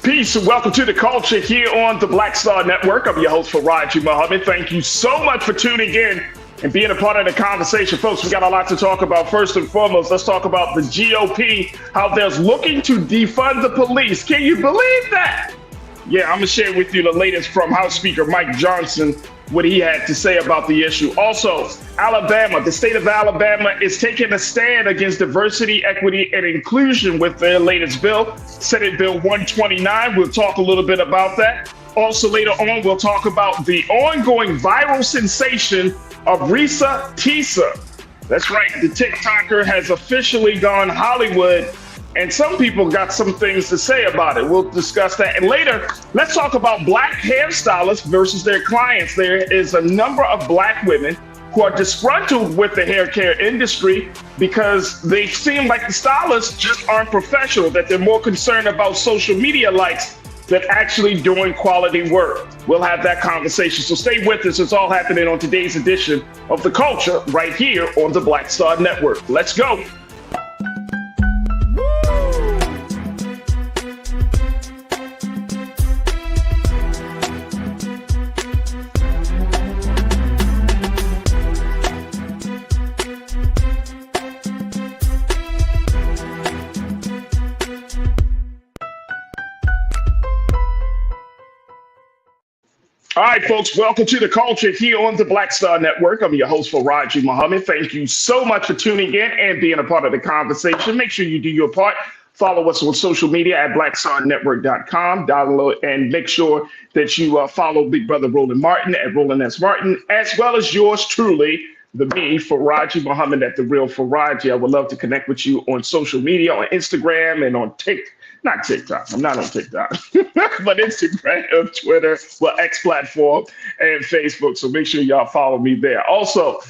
Peace and welcome to the culture here on the Black Star Network. I'm your host, Farajii Muhammad. Thank you so much for tuning in and being a part of the conversation. Folks, we got a lot to talk about. First and foremost, let's talk about the GOP, how they're looking to defund the police. Can you believe that? Yeah, I'm going to share with you the latest from House Speaker Mike Johnson, what he had to say about the issue. Also, Alabama, the state of Alabama is taking a stand against diversity, equity, and inclusion with their latest bill, Senate Bill 129. We'll talk a little bit about that. Also, later on, we'll talk about the ongoing viral sensation of Reesa Teesa. That's right, the TikToker has officially gone Hollywood, and some people got some things to say about it. We'll discuss that. And later, let's talk about black hairstylists versus their clients. There is a number of black women who are disgruntled with the hair care industry because they seem like the stylists just aren't professional, that they're more concerned about social media likes than actually doing quality work. We'll have that conversation. So stay with us. It's all happening on today's edition of The Culture right here on the Black Star Network. Let's go. All right, folks, welcome to the culture here on the Black Star Network. I'm your host, Farajii Muhammad. Thank you so much for tuning in and being a part of the conversation. Make sure you do your part. Follow us on social media at blackstarnetwork.com. Download and make sure that you follow Big Brother Roland Martin at Roland S. Martin, as well as yours truly, me, Farajii Muhammad at The Real Farajii. I would love to connect with you on social media, on Instagram and on TikTok. Not TikTok. I'm not on TikTok, but Instagram, Twitter, X platform, and Facebook. So make sure y'all follow me there. Also,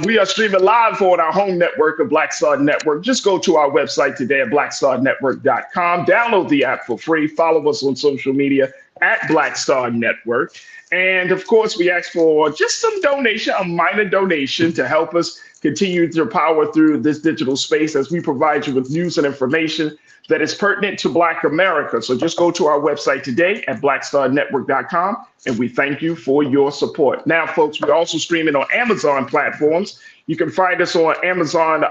we are streaming live on our home network of Black Star Network. Just go to our website today at blackstarnetwork.com. Download the app for free. Follow us on social media at Black Star Network. And of course, we ask for just some donation, a minor donation to help us continue to power through this digital space as we provide you with news and information that is pertinent to Black America. So just go to our website today at blackstarnetwork.com, and we thank you for your support. Now, folks, we're also streaming on Amazon platforms. You can find us on Amazon.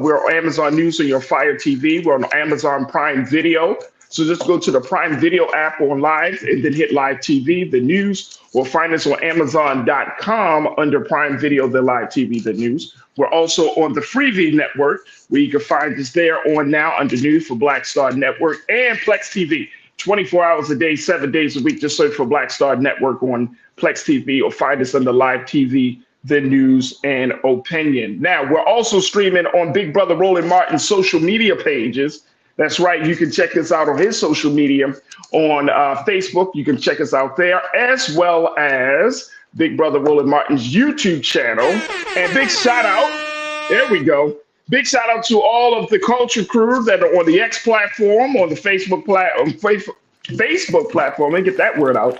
We're on Amazon News on your Fire TV. We're on Amazon Prime Video. So just go to the Prime Video app on Live and then hit Live TV, the news, or find us on Amazon.com under Prime Video, the Live TV, the news. We're also on the Freevee network, where you can find us there on now under news for Black Star Network and Plex TV, 24 hours a day, 7 days a week. Just search for Black Star Network on Plex TV or find us under Live TV, the news and opinion. Now, we're also streaming on Big Brother Roland Martin's social media pages. That's right. You can check us out on his social media on Facebook. You can check us out there, as well as Big Brother Roland Martin's YouTube channel. And big shout out. There we go. Big shout out to all of the culture crew that are on the X platform, on the Facebook platform. Let me get that word out.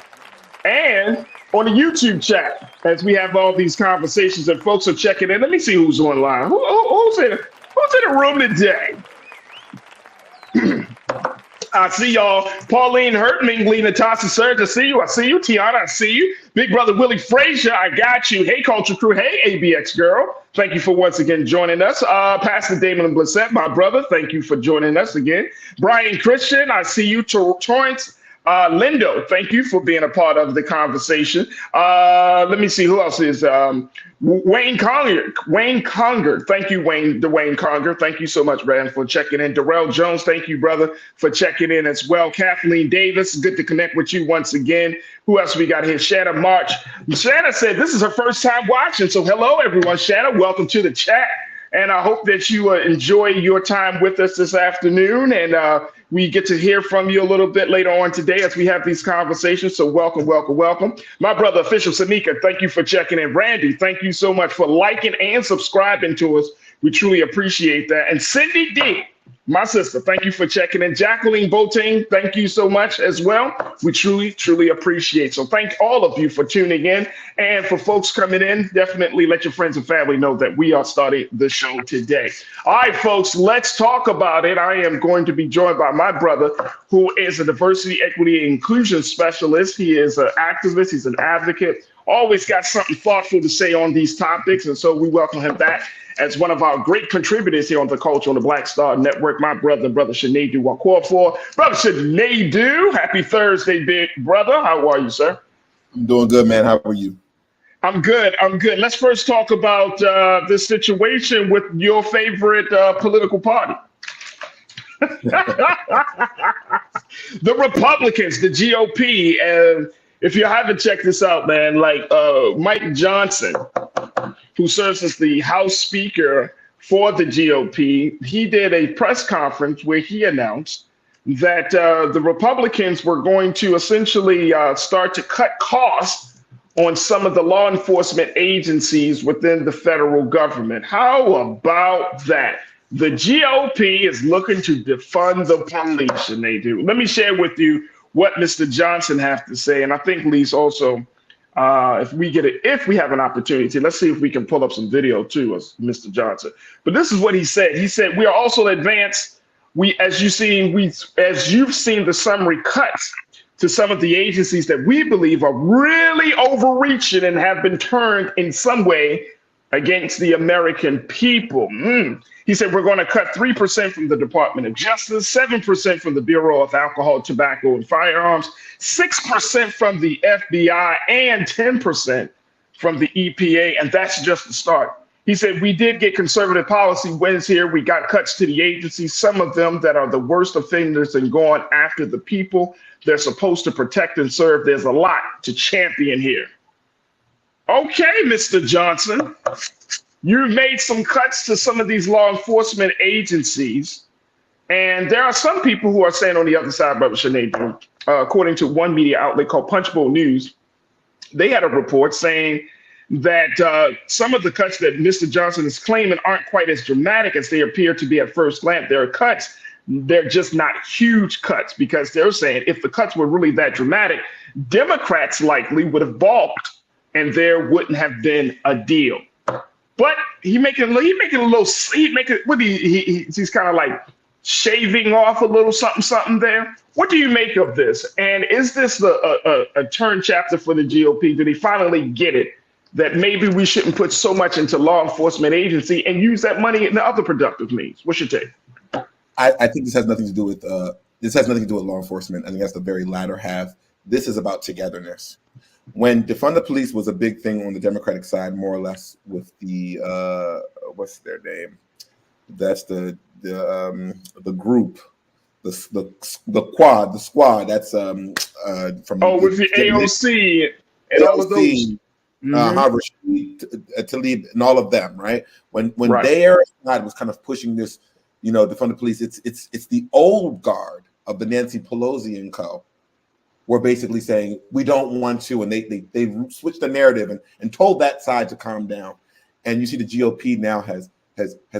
And on the YouTube chat, as we have all these conversations and folks are checking in. Let me see who's online. Who's in the room today? I see y'all. Pauline Hurtman, Natasha Serge, I see you. Tiana, I see you. Big Brother Willie Frazier, I got you. Hey, Culture Crew. Hey, ABX Girl. Thank you for once again joining us. Pastor Damon Blissett, my brother, thank you for joining us again. Brian Christian, I see you. Torrance Lindo, thank you for being a part of the conversation. Let me see who else is. Wayne Conger. Thank you, Dwayne Conger. Thank you so much, man, for checking in. Darrell Jones, thank you, brother, for checking in as well. Kathleen Davis, good to connect with you once again. Who else we got here? Shanna March. Shanna said this is her first time watching. So hello, everyone. Shanna, welcome to the chat. And I hope that you enjoy your time with us this afternoon. And we get to hear from you a little bit later on today as we have these conversations. So welcome, welcome, welcome. My brother, Official Sanika, thank you for checking in. Randy, thank you so much for liking and subscribing to us. We truly appreciate that. And Cindy D, My sister, thank you for checking in. Jacqueline Boateng, thank you so much as well. We truly, truly appreciate. So thank all of you for tuning in. And for folks coming in, definitely let your friends and family know that we are starting the show today. All right, folks, let's talk about it. I am going to be joined by my brother, who is a diversity, equity, and inclusion specialist. He is an activist. He's an advocate. Always got something thoughtful to say on these topics. And so we welcome him back as one of our great contributors here on the Culture on the Black Star Network, my brother Sinedu Wakofor. Brother Sinedu, happy Thursday, big brother. How are you, sir? I'm doing good, man. How are you? I'm good. Let's first talk about this situation with your favorite political party. The Republicans, the GOP. And if you haven't checked this out, man, like Mike Johnson, who serves as the House Speaker for the GOP, he did a press conference where he announced that the Republicans were going to essentially start to cut costs on some of the law enforcement agencies within the federal government. How about that? The GOP is looking to defund the police, and they do. Let me share with you what Mr. Johnson has to say, and I think Lise also, if we have an opportunity, let's see if we can pull up some video too of Mr. Johnson. But this is what he said. He said, "We are also advanced. As you've seen the summary cuts to some of the agencies that we believe are really overreaching and have been turned in some way against the American people." He said, "We're going to cut 3% from the Department of Justice, 7% from the Bureau of Alcohol, Tobacco, and Firearms, 6% from the FBI, and 10% from the EPA, and that's just the start." He said, "We did get conservative policy wins here. We got cuts to the agencies, some of them that are the worst offenders and going after the people they're supposed to protect and serve. There's a lot to champion here." Okay, Mr. Johnson, you've made some cuts to some of these law enforcement agencies. And there are some people who are saying on the other side, Brother Sinedu, according to one media outlet called Punchbowl News, they had a report saying that some of the cuts that Mr. Johnson is claiming aren't quite as dramatic as they appear to be at first glance. There are cuts, they're just not huge cuts, because they're saying if the cuts were really that dramatic, Democrats likely would have balked and there wouldn't have been a deal. But he's kind of like shaving off a little something there. What do you make of this? And is this a turn chapter for the GOP? Do they finally get it that maybe we shouldn't put so much into law enforcement agency and use that money in other productive means? What's your take? I think this has nothing to do with law enforcement. I think that's the very latter half. This is about togetherness. When defund the police was a big thing on the Democratic side, more or less, with the what's their name? That's the group, the squad. That's from with the AOC and all of those. Farajii, Tlaib, and all of them, right? When right. their side was kind of pushing this, defund the police, it's the old guard of the Nancy Pelosi and co. were basically saying we don't want to, and they switched the narrative and told that side to calm down. And you see the GOP now has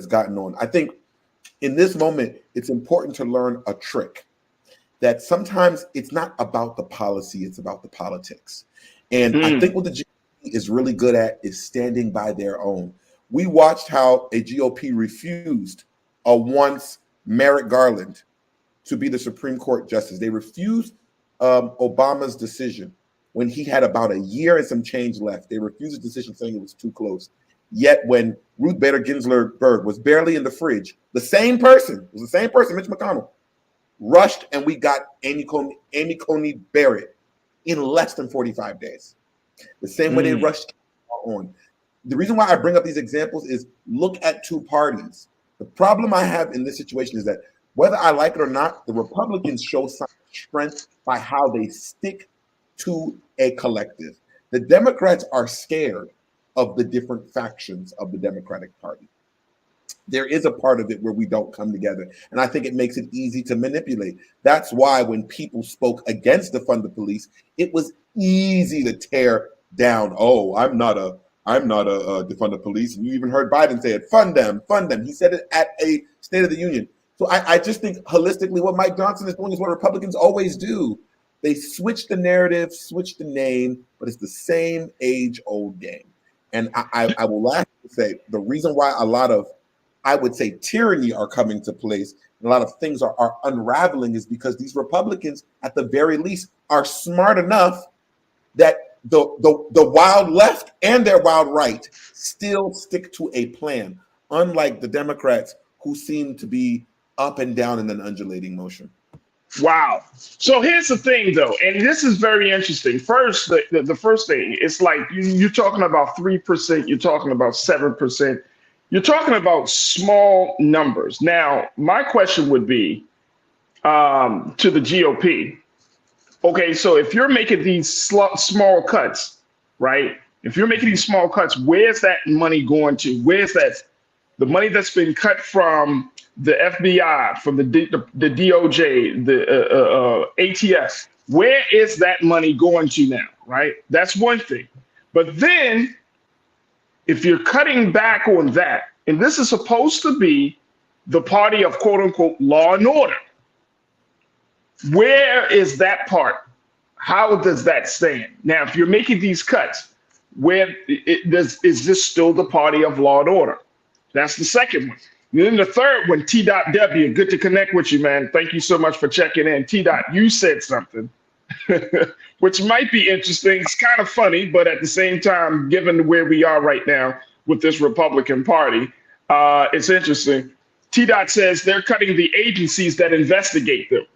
gotten on. I think in this moment it's important to learn a trick that sometimes it's not about the policy, it's about the politics. And I think what the GOP is really good at is standing by their own. We watched how a GOP refused a once Merrick Garland to be the Supreme Court justice. They refused Obama's decision when he had about a year and some change left. They refused the decision, saying it was too close. Yet when Ruth Bader Ginsburg was barely in the fridge, the same person, Mitch McConnell, rushed and we got Amy Coney Barrett in less than 45 days. The same way they rushed on. The reason why I bring up these examples is look at two parties. The problem I have in this situation is that whether I like it or not, the Republicans show some strength by how they stick to a collective. The Democrats are scared of the different factions of the Democratic Party. There is a part of it where we don't come together, and I think it makes it easy to manipulate. That's why when people spoke against defund the police, it was easy to tear down. Oh, I'm not a defund the police. And you even heard Biden say it, fund them. He said it at a State of the Union. So I just think holistically what Mike Johnson is doing is what Republicans always do. They switch the narrative, switch the name, but it's the same age-old game. And I will lastly say the reason why a lot of, I would say, tyranny are coming to place and a lot of things are unraveling is because these Republicans, at the very least, are smart enough that the wild left and their wild right still stick to a plan, unlike the Democrats who seem to be up and down in an undulating motion. Wow. So here's the thing, though, and this is very interesting. First, the first thing, it's like you're talking about 3%, you're talking about 7%, you're talking about small numbers. Now, my question would be to the GOP. Okay, so if you're making these small cuts, right? If you're making these small cuts, where's that money going to? Where's that the money that's been cut from the FBI, from the DOJ, the ATF? Where is that money going to now, right? That's one thing. But then if you're cutting back on that, and this is supposed to be the party of quote unquote law and order, where is that part? How does that stand? Now, if you're making these cuts, where is this still the party of law and order? That's the second one. And then the third one, T.W, good to connect with you, man. Thank you so much for checking in. T. You said something, which might be interesting. It's kind of funny, but at the same time, given where we are right now with this Republican Party, it's interesting. T. says they're cutting the agencies that investigate them.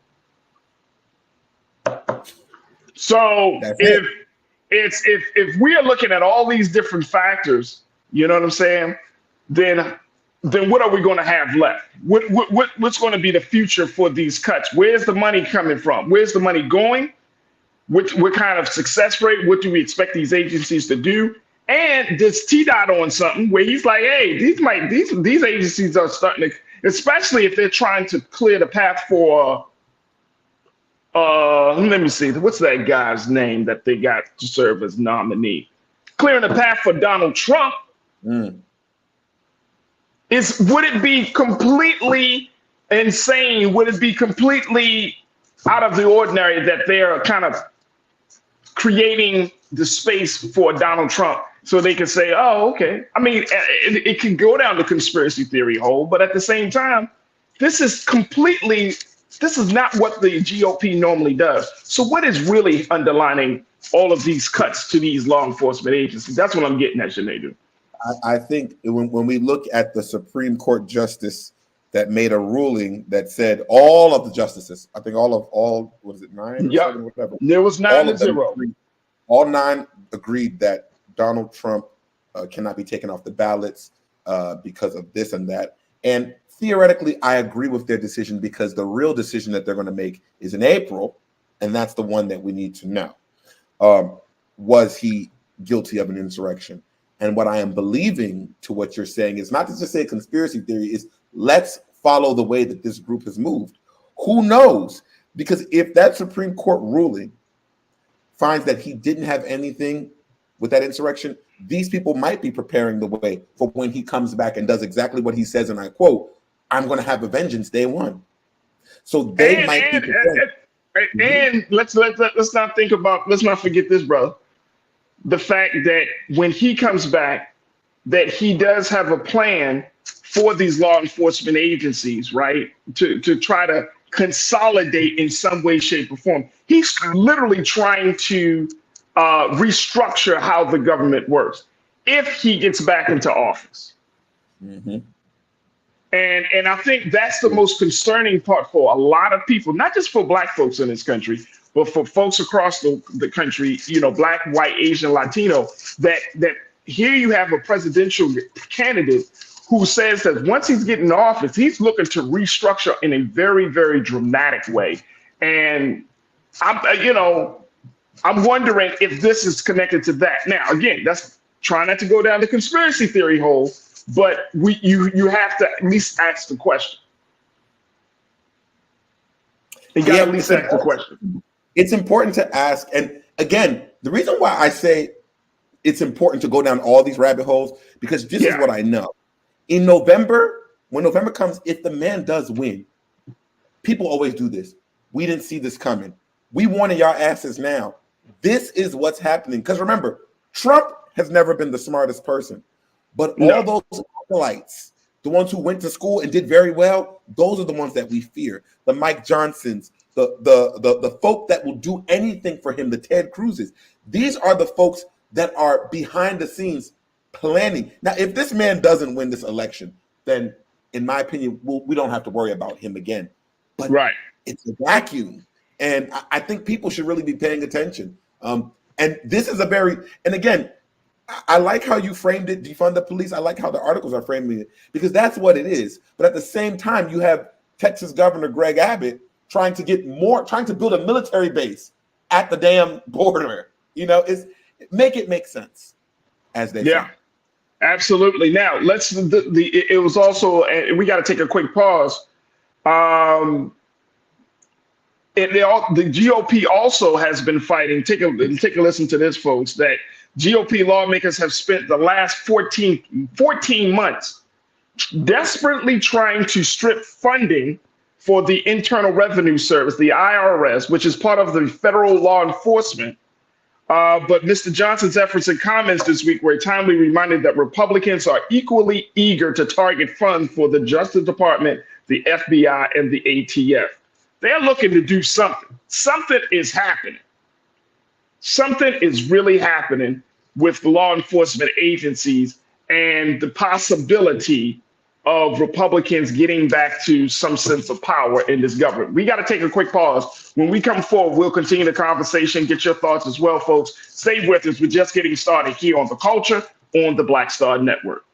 So if we are looking at all these different factors, you know what I'm saying? Then what are we going to have left? What's going to be the future for these cuts? Where's the money coming from? Where's the money going? What kind of success rate? What do we expect these agencies to do? And does T. on something where he's like, hey, these agencies are starting to, especially if they're trying to clear the path for. Let me see. What's that guy's name that they got to serve as nominee? Clearing the path for Donald Trump. Would it be completely insane? Would it be completely out of the ordinary that they're kind of creating the space for Donald Trump so they can say, oh, okay. I mean, it can go down the conspiracy theory hole, but at the same time, this is not what the GOP normally does. So what is really underlining all of these cuts to these law enforcement agencies? That's what I'm getting at, Sinead. I think when we look at the Supreme Court justice that made a ruling that said all of the justices, I think all what is it, 9? Yeah, whatever. There was 9-0. All 9 agreed that Donald Trump cannot be taken off the ballots because of this and that. And theoretically, I agree with their decision because the real decision that they're going to make is in April, and that's the one that we need to know. Was he guilty of an insurrection? And what I am believing to what you're saying is not to just say conspiracy theory, is let's follow the way that this group has moved. Who knows? Because if that Supreme Court ruling finds that he didn't have anything with that insurrection, these people might be preparing the way for when he comes back and does exactly what he says, and I quote, I'm going to have a vengeance day one. So they might be prepared. And let's not forget this, bro. The fact that when he comes back, that he does have a plan for these law enforcement agencies, right? To try to consolidate in some way, shape, or form. He's literally trying to restructure how the government works if he gets back into office. Mm-hmm. And I think that's the most concerning part for a lot of people, not just for Black folks in this country, but for folks across the country, you know, Black, white, Asian, Latino, that here you have a presidential candidate who says that once he's getting in office, he's looking to restructure in a very, very dramatic way. And I'm wondering if this is connected to that. Now, again, that's trying not to go down the conspiracy theory hole, but you have to at least ask the question. You got to at least ask the question. It's important to ask. And again, the reason why I say it's important to go down all these rabbit holes, because this is what I know. In November, when November comes, if the man does win, people always do this. We didn't see this coming. We wanted y'all asses now. This is what's happening. Because remember, Trump has never been the smartest person. But all those acolytes, the ones who went to school and did very well, those are the ones that we fear. The Mike Johnsons, the folk that will do anything for him, the Ted Cruzes. These are the folks that are behind the scenes planning. Now, if this man doesn't win this election, then in my opinion, we don't have to worry about him again. But it's a vacuum. And I think people should really be paying attention. And this is and again, I like how you framed it, defund the police. I like how the articles are framing it, because that's what it is. But at the same time, you have Texas Governor Greg Abbott trying to build a military base at the damn border. Make it make sense, as they say. Absolutely. Now it was also, and we got to take a quick pause. The GOP also has been fighting. Take a listen to this, folks, that GOP lawmakers have spent the last 14 months desperately trying to strip funding for the Internal Revenue Service, the IRS, which is part of the federal law enforcement. But Mr. Johnson's efforts and comments this week were a timely reminder that Republicans are equally eager to target funds for the Justice Department, the FBI, and the ATF. They're looking to do something. Something is happening. Something is really happening with law enforcement agencies and the possibility of Republicans getting back to some sense of power in this government. We got to take a quick pause. When we come forward, we'll continue the conversation. Get your thoughts as well, folks. Stay with us. We're just getting started here on The Culture on the Black Star Network.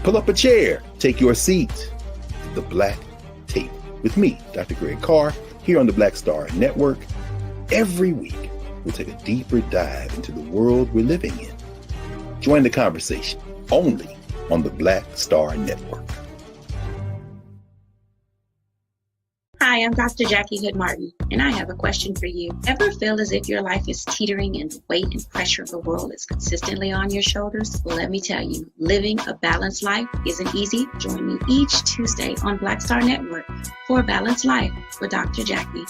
Pull up a chair, take your seat to the Black Tape with me, Dr. Greg Carr, here on the Black Star Network. Every week, we'll take a deeper dive into the world we're living in. Join the conversation only on the Black Star Network. Hi, I'm Dr. Jackie Hood Martin, and I have a question for you. Ever feel as if your life is teetering and the weight and pressure of the world is consistently on your shoulders? Well, let me tell you, living a balanced life isn't easy. Join me each Tuesday on Black Star Network for A Balanced Life with Dr. Jackie.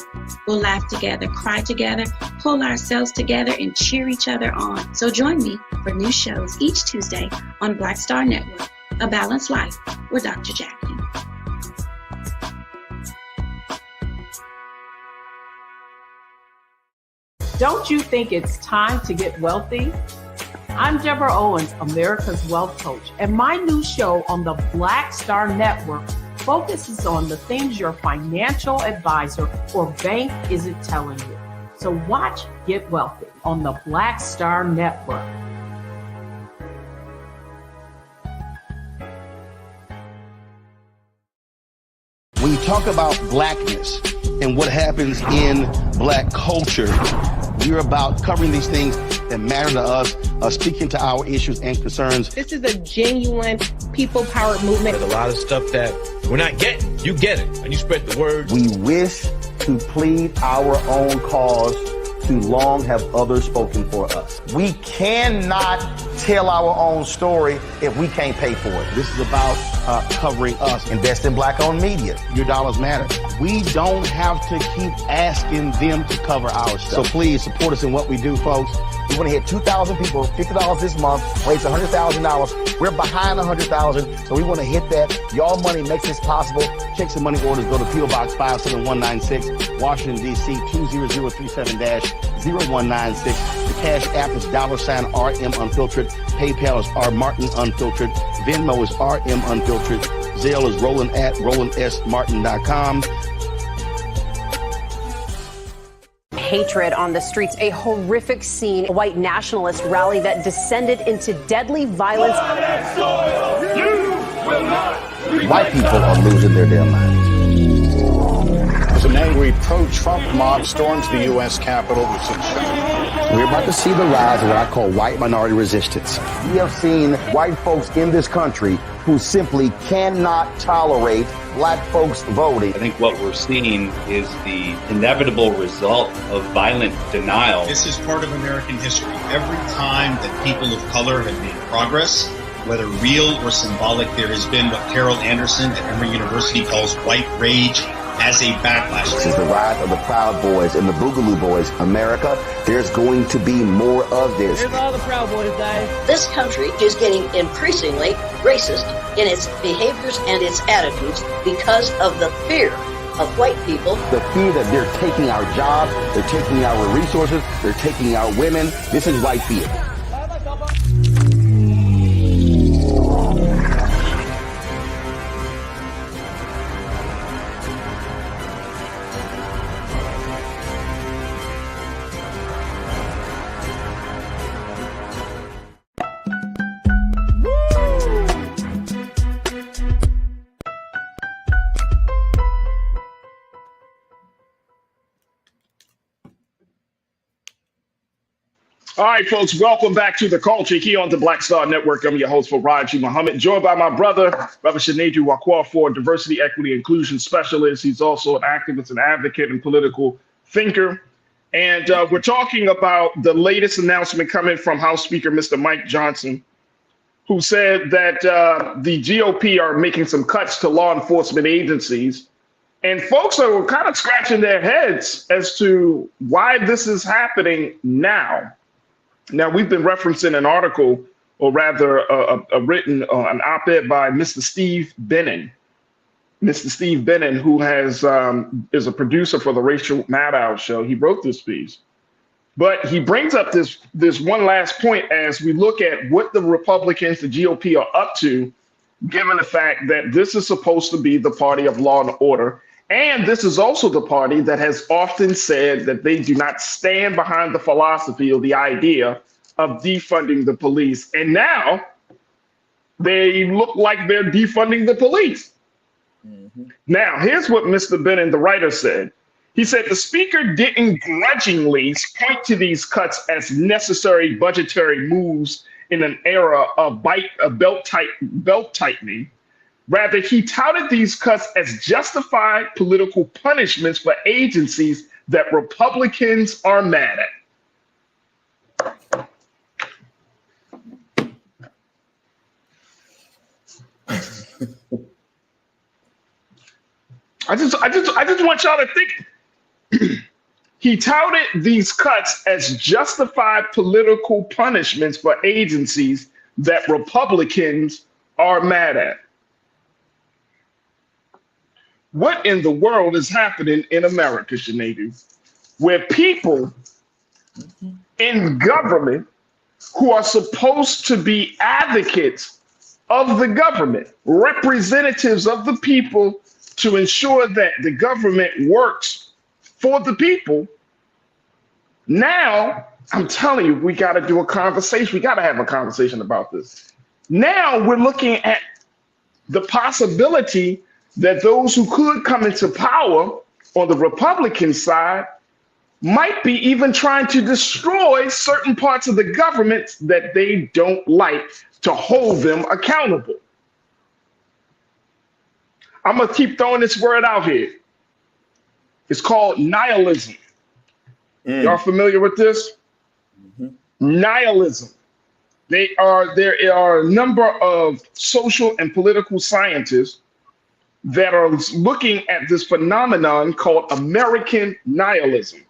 We'll laugh together, cry together, pull ourselves together, and cheer each other on. So join me for new shows each Tuesday on Black Star Network, A Balanced Life with Dr. Jackie. Don't you think it's time to get wealthy? I'm Deborah Owens, America's Wealth Coach, and my new show on the Black Star Network focuses on the things your financial advisor or bank isn't telling you. So watch Get Wealthy on the Black Star Network. When you talk about blackness and what happens in Black culture, we're about covering these things that matter to us, speaking to our issues and concerns. This is a genuine people-powered movement. There's a lot of stuff that we're not getting. You get it, and you spread the word. We wish to plead our own cause. Too long have others spoken for us. We cannot tell our own story if we can't pay for it. This is about covering us. Invest in Black-owned media. Your dollars matter. We don't have to keep asking them to cover our stuff. So please support us in what we do, folks. We want to hit 2,000 people, $50 this month, raise $100,000. We're behind $100,000, so we want to hit that. Y'all money makes this possible. Checks and money orders go to P.O. Box 57196, Washington, D.C. 20037-0196. The Cash App is $RM Unfiltered. PayPal is R Martin Unfiltered. Venmo is RM Unfiltered. Zelle is Roland at RolandSMartin.com. Hatred on the streets, a horrific scene, a white nationalist rally that descended into deadly violence. White people are losing their damn minds. as an angry pro-Trump mob storms the U.S. Capitol. We're about to see the rise of what I call white minority resistance. We have seen white folks in this country who simply cannot tolerate black folks voting. I think what we're seeing is the inevitable result of violent denial. This is part of American history. Every time that people of color have made progress, whether real or symbolic, there has been what Carol Anderson at Emory University calls white rage as a backlash. This is the rise of the Proud Boys and the Boogaloo Boys. America, there's going to be more of this. Here's all the Proud Boys, guys. This country is getting increasingly racist in its behaviors and its attitudes because of the fear of white people. The fear that they're taking our jobs, they're taking our resources, they're taking our women. This is white fear. All right, folks, welcome back to The Culture here on the Black Star Network. I'm your host, Farajii Muhammad, joined by my brother, Brother Sinead Wakwa, Diversity, Equity, Inclusion Specialist. He's also an activist and advocate and political thinker. And we're talking about the latest announcement coming from House Speaker Mr. Mike Johnson, who said that the GOP are making some cuts to law enforcement agencies. And folks are kind of scratching their heads as to why this is happening now. Now, we've been referencing an article, or rather a written, an op-ed by Mr. Steve Bannon. Mr. Steve Bannon, who is a producer for the Rachel Maddow show. He wrote this piece. But he brings up this one last point as we look at what the Republicans, the GOP, are up to, given the fact that this is supposed to be the party of law and order. And this is also the party that has often said that they do not stand behind the philosophy or the idea of defunding the police. And now they look like they're defunding the police. Mm-hmm. Now, here's what Mr. Bannon, the writer, said. He said the speaker didn't grudgingly point to these cuts as necessary budgetary moves in an era of belt tightening. Rather, he touted these cuts as justified political punishments for agencies that Republicans are mad at. I just want y'all to think. He touted these cuts as justified political punishments for agencies that Republicans are mad at. What in the world is happening in America, Sinead, where people in government who are supposed to be advocates of the government, representatives of the people to ensure that the government works for the people, now, I'm telling you, we got to do a conversation. We got to have a conversation about this. Now we're looking at the possibility that those who could come into power on the Republican side might be even trying to destroy certain parts of the government that they don't like to hold them accountable. I'm going to keep throwing this word out here. It's called nihilism. Y'all familiar with this? Mm-hmm. Nihilism. There are a number of social and political scientists that are looking at this phenomenon called American nihilism.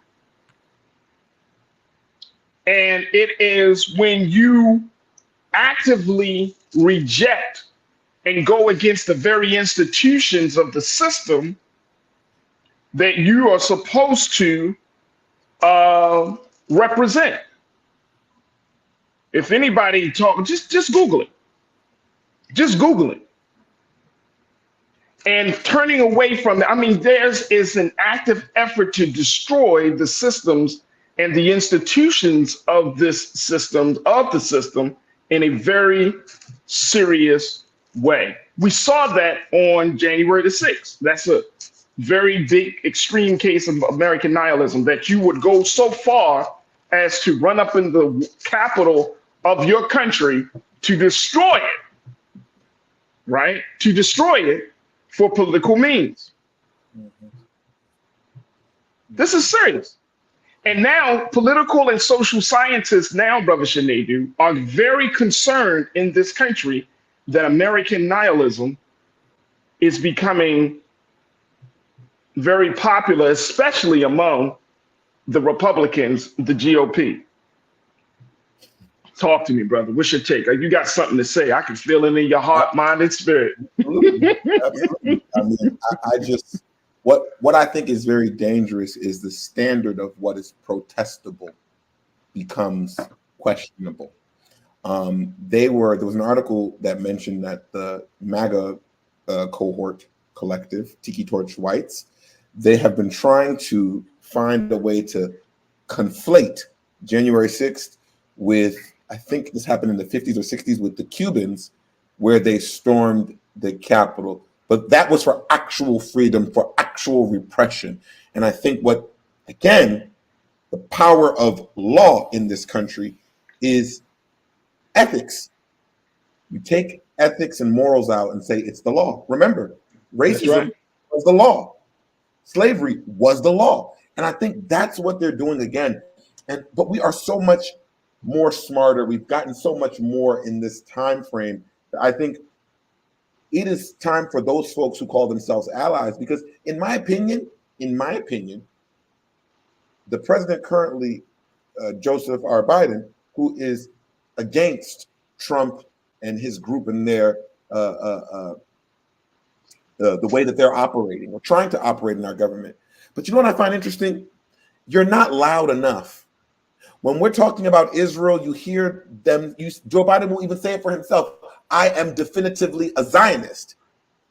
And it is when you actively reject and go against the very institutions of the system that you are supposed to represent. If anybody talk, just Google it. Just Google it. And turning away from that, I mean, theirs is an active effort to destroy the systems and the institutions of this system, in a very serious way. We saw that on January the 6th. That's very big, extreme case of American nihilism, that you would go so far as to run up in the capital of your country to destroy it, right? To destroy it for political means. This is serious. And now political and social scientists now, Brother Shanadu, are very concerned in this country that American nihilism is becoming very popular, especially among the Republicans, the GOP. Talk to me, brother. What's your take? You got something to say. I can feel it in your heart, mind, and spirit. Absolutely. Absolutely. I mean, I just, what I think is very dangerous is the standard of what is protestable becomes questionable. There was an article that mentioned that the MAGA cohort collective, Tiki Torch Whites, they have been trying to find a way to conflate January 6th with, I think this happened in the 50s or 60s with the Cubans, where they stormed the Capitol. But that was for actual freedom, for actual repression. And I think again, the power of law in this country is ethics. You take ethics and morals out and say it's the law. Remember, racism was the law. Slavery was the law. And I think that's what they're doing again. But we are so much more smarter. We've gotten so much more in this time frame. I think it is time for those folks who call themselves allies, because in my opinion, the president currently, Joseph R. Biden, who is against Trump and his group and their the way that they're operating or trying to operate in our government. But you know what I find interesting? You're not loud enough. When we're talking about Israel, you hear them, Joe Biden will even say it for himself. I am definitively a Zionist.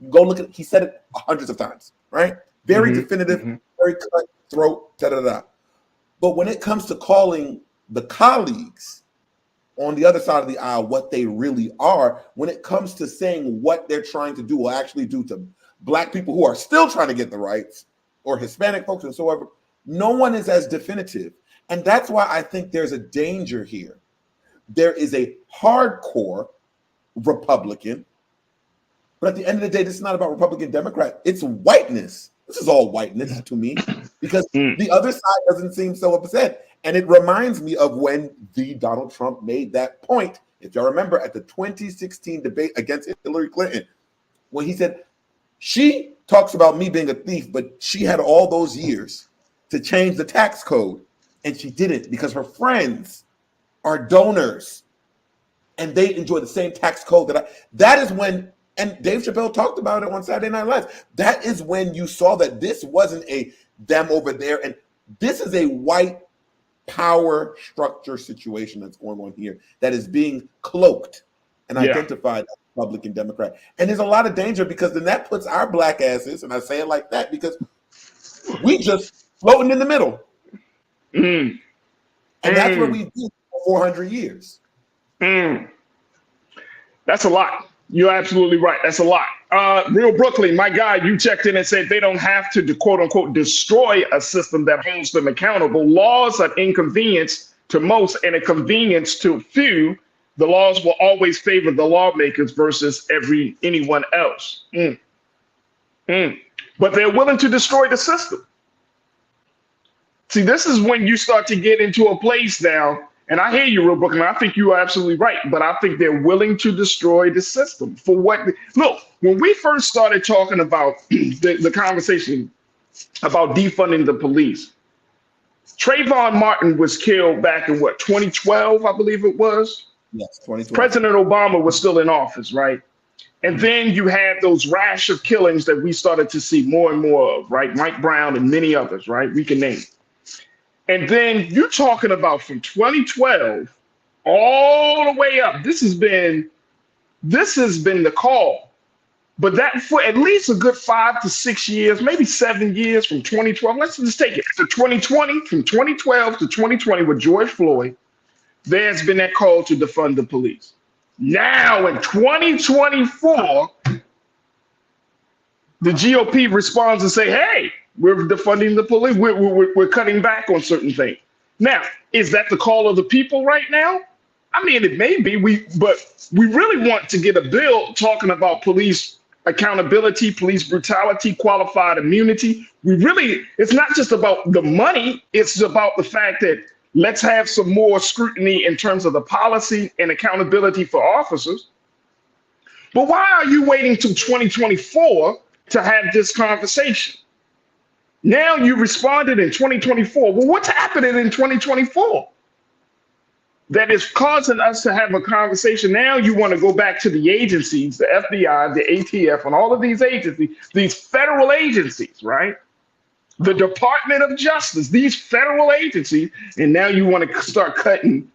Go look at it. He said it hundreds of times, right? Very definitive, very cutthroat, da-da-da. But when it comes to calling the colleagues on the other side of the aisle what they really are, when it comes to saying what they're trying to do or actually do to Black people who are still trying to get the rights, or Hispanic folks and so on, no one is as definitive. And that's why I think there's a danger here. There is a hardcore Republican, but at the end of the day, this is not about Republican, Democrat. It's whiteness. This is all whiteness to me, because the other side doesn't seem so upset. And it reminds me of when Donald Trump made that point, if y'all remember, at the 2016 debate against Hillary Clinton, when he said, she talks about me being a thief, but she had all those years to change the tax code. And she didn't, because her friends are donors and they enjoy the same tax code that is when, and Dave Chappelle talked about it on Saturday Night Live. That is when you saw that this wasn't a them over there. And this is a white power structure situation that's going on here that is being cloaked and identified as Republican, Democrat. And there's a lot of danger, because then that puts our Black asses, and I say it like that because we just floating in the middle. And that's what we do for 400 years. That's a lot. You're absolutely right. That's a lot. Real Brooklyn, my guy, you checked in and said they don't have to, quote unquote, destroy a system that holds them accountable. Laws are inconvenience to most and a convenience to few. The laws will always favor the lawmakers versus anyone else. But they're willing to destroy the system. See, this is when you start to get into a place now, and I hear you, Real Brooklyn. I think you are absolutely right, but I think they're willing to destroy the system for what? Look, when we first started talking about the conversation about defunding the police, Trayvon Martin was killed back in 2012, I believe it was. Yes, 2012. President Obama was still in office, right? And then you had those rash of killings that we started to see more and more of, right? Mike Brown and many others, right? We can name. And then you're talking about from 2012 all the way up. This has been the call. But that for at least a good 5 to 6 years, maybe 7 years from 2012. Let's just take it to 2020, from 2012 to 2020 with George Floyd, there's been that call to defund the police. Now in 2024, the GOP responds and say, hey, we're defunding the police. We're cutting back on certain things. Now, is that the call of the people right now? I mean, it may be, but we really want to get a bill talking about police accountability, police brutality, qualified immunity. It's not just about the money. It's about the fact that let's have some more scrutiny in terms of the policy and accountability for officers. But why are you waiting till 2024 to have this conversation? Now you responded in 2024. Well, what's happening in 2024 that is causing us to have a conversation? Now you want to go back to the agencies, the FBI, the ATF, and all of these agencies, these federal agencies, right? The Department of Justice, these federal agencies, and now you want to start cutting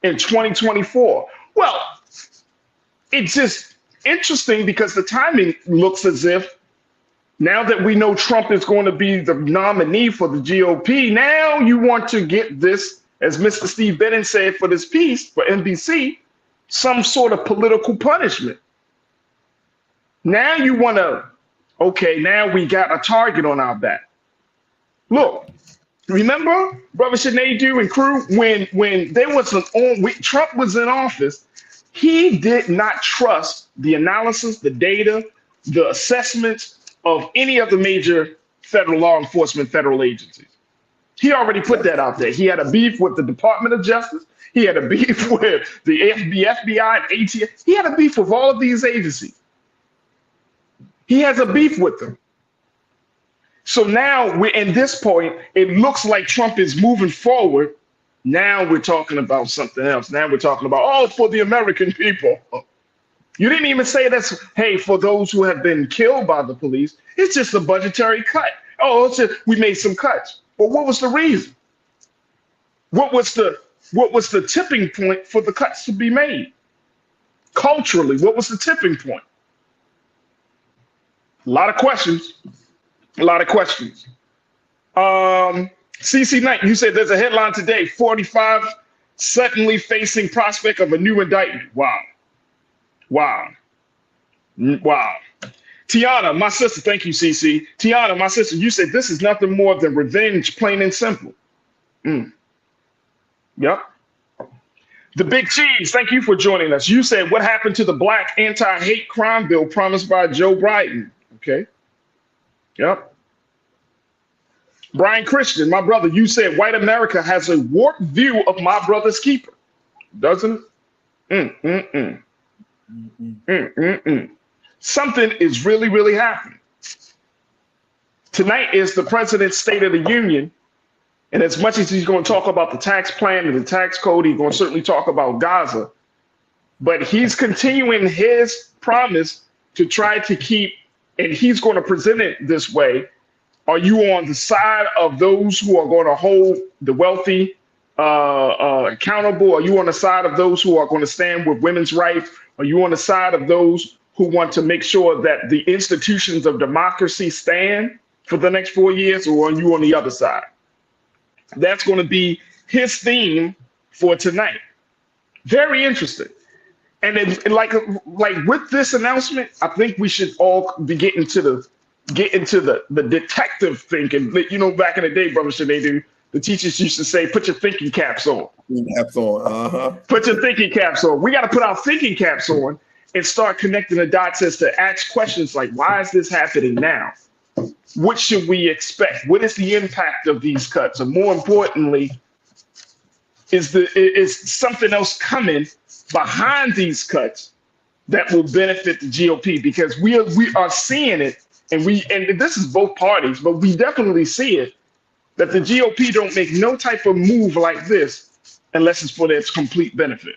in 2024. Well, it's just interesting because the timing looks as if now that we know Trump is going to be the nominee for the GOP, now you want to get this, as Mr. Steve Bannon said for this piece for NBC, some sort of political punishment. Now you want to, okay, now we got a target on our back. Look, remember, Brother Sinead and crew, when there was Trump was in office, he did not trust the analysis, the data, the assessments of any of the major federal law enforcement federal agencies. He already put that out there. He had a beef with the Department of Justice. He had a beef with the FBI and ATF. He had a beef with all of these agencies. He has a beef with them. So now we're in this point, it looks like Trump is moving forward. Now we're talking about something else. Now we're talking about, oh, for the American people. You didn't even say that's, hey, for those who have been killed by the police, it's just a budgetary cut. Oh, it's just, we made some cuts. But what was the reason? What was the tipping point for the cuts to be made? Culturally, what was the tipping point? A lot of questions. A lot of questions. CC Knight, you said there's a headline today, 45 suddenly facing prospect of a new indictment. Wow. Wow. Wow. Tiana, my sister, thank you, CC. Tiana, my sister, you said this is nothing more than revenge, plain and simple. Yep. The Big Cheese, thank you for joining us. You said what happened to the black anti-hate crime bill promised by Joe Biden? Okay. Yep. Brian Christian, my brother, you said white America has a warped view of my brother's keeper, doesn't it? Something is really, really happening. Tonight is the president's State of the Union. And as much as he's going to talk about the tax plan and the tax code, he's going to certainly talk about Gaza. But he's continuing his promise to try to keep, and he's going to present it this way. Are you on the side of those who are going to hold the wealthy accountable? Are you on the side of those who are going to stand with women's rights? Are you on the side of those who want to make sure that the institutions of democracy stand for the next 4 years? Or are you on the other side? That's going to be his theme for tonight. Very interesting. And then, like with this announcement, I think we should all be getting into the detective thinking. You know, back in the day, Brother Sinead, the teachers used to say, put your thinking caps on. Put your thinking caps on. We got to put our thinking caps on and start connecting the dots as to ask questions like, why is this happening now? What should we expect? What is the impact of these cuts? And more importantly, is something else coming behind these cuts that will benefit the GOP? Because we are seeing it, and this is both parties, but we definitely see it, that the GOP don't make no type of move like this unless it's for their complete benefit.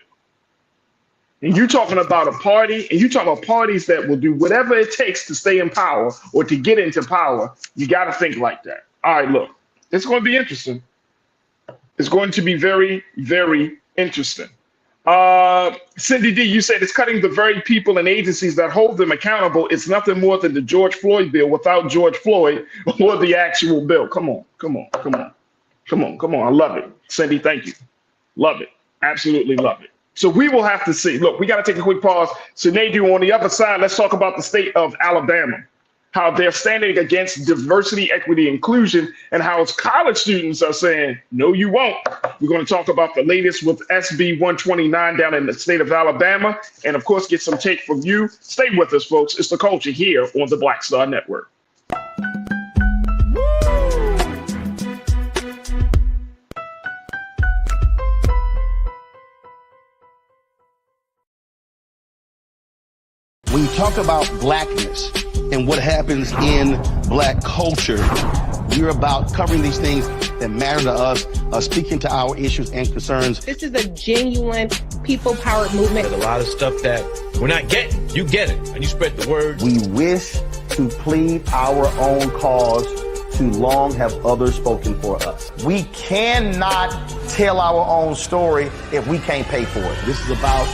And you're talking about a party, and you're talking about parties that will do whatever it takes to stay in power or to get into power. You got to think like that. All right, look, it's going to be interesting. It's going to be very, very interesting. Cindy D, you said it's cutting the very people and agencies that hold them accountable. It's nothing more than the George Floyd bill without George Floyd or the actual bill. Come on. I love it. Cindy, thank you. Love it. Absolutely love it. So we will have to see. Look, we got to take a quick pause. Sinead, on the other side, let's talk about the state of Alabama. how they're standing against diversity, equity, inclusion, and how college students are saying, no, you won't. We're going to talk about the latest with SB 129 down in the state of Alabama, and of course, get some take from you. Stay with us, folks. It's The Culture here on the Black Star Network. When you talk about blackness and what happens in black culture, we're about covering these things that matter to us, speaking to our issues and concerns. This is a genuine people-powered movement. There's a lot of stuff that we're not getting. You get it, and you spread the word. We wish to plead our own cause. Too long have others spoken for us. We cannot tell our own story if we can't pay for it. This is about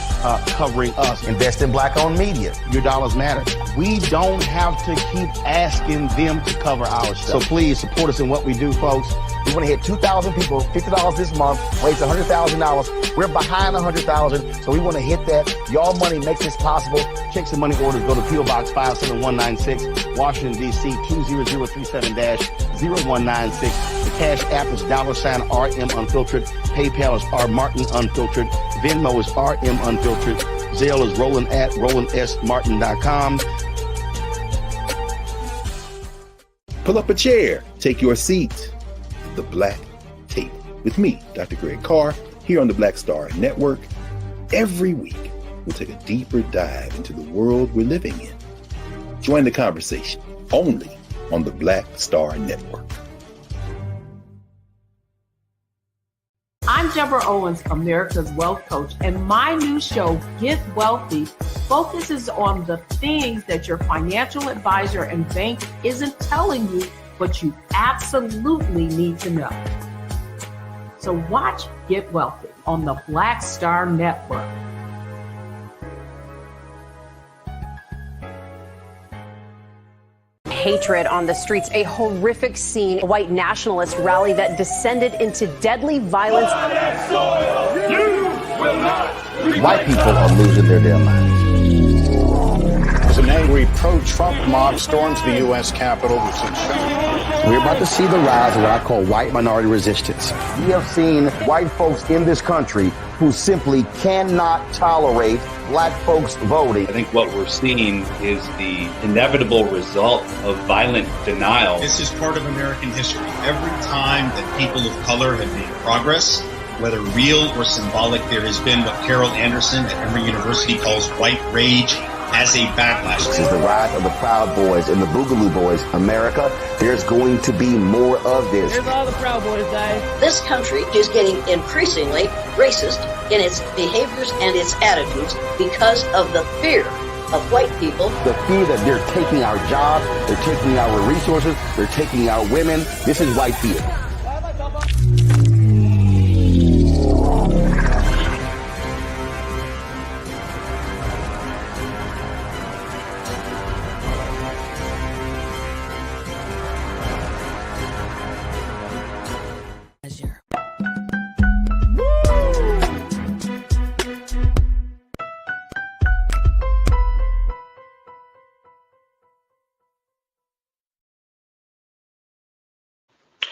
covering us. Invest in black-owned media. Your dollars matter. We don't have to keep asking them to cover our stuff. So please support us in what we do, folks. We want to hit 2,000 people, $50 this month, raise $100,000. We're behind 100,000, so we want to hit that. Y'all money makes this possible. Checks and money orders go to P.O. Box 57196, Washington, D.C. 20037-0196. The Cash App is $RM Unfiltered. PayPal is R Martin Unfiltered. Venmo is RM Unfiltered. Zelle is Roland at RolandSMartin.com. Pull up a chair, take your seat. The Black Tape with me, Dr. Greg Carr, here on the Black Star Network. Every week, we'll take a deeper dive into the world we're living in. Join the conversation only on the Black Star Network. I'm Deborah Owens, America's Wealth Coach, and my new show, Get Wealthy, focuses on the things that your financial advisor and bank isn't telling you, but you absolutely need to know. So watch Get Wealthy on the Black Star Network. Hatred on the streets, a horrific scene, a white nationalist rally that descended into deadly violence. White people are losing their damn minds. As an angry pro-Trump mob storms the U.S. Capitol, we're about to see the rise of what I call white minority resistance. We have seen white folks in this country who simply cannot tolerate black folks voting. I think what we're seeing is the inevitable result of violent denial. This is part of American history. Every time that people of color have made progress, whether real or symbolic, there has been what Carol Anderson at Emory University calls white rage as a backlash. This is the rise of the Proud Boys and the Boogaloo Boys. America, there's going to be more of this. Here's all the Proud Boys, guys. This country is getting increasingly racist in its behaviors and its attitudes because of the fear of white people. The fear that they're taking our jobs, they're taking our resources, they're taking our women. This is white fear.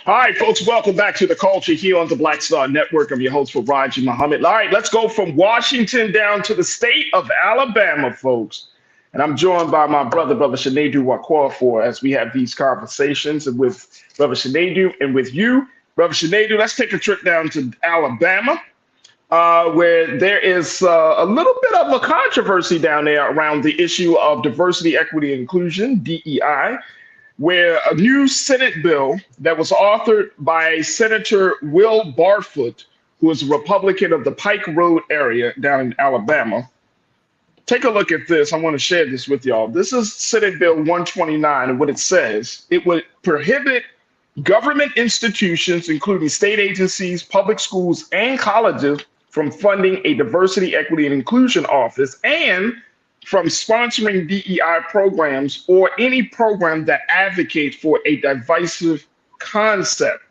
All right, folks, welcome back to The Culture here on the Black Star Network. I'm your host, Farajii Muhammad. All right, let's go from Washington down to the state of Alabama, folks. And I'm joined by my brother Sinedu Wakwafor, as we have these conversations and with Brother Sinedu and with you. Brother Sinedu, let's take a trip down to Alabama, where there is a little bit of a controversy down there around the issue of diversity, equity, and inclusion, DEI, where a new Senate bill that was authored by Senator Will Barfoot, who is a Republican of the Pike Road area down in Alabama. Take a look at this. I want to share this with y'all. This is Senate Bill 129, and what it says, it would prohibit government institutions, including state agencies, public schools, and colleges, from funding a diversity, equity, and inclusion office and from sponsoring DEI programs or any program that advocates for a divisive concept.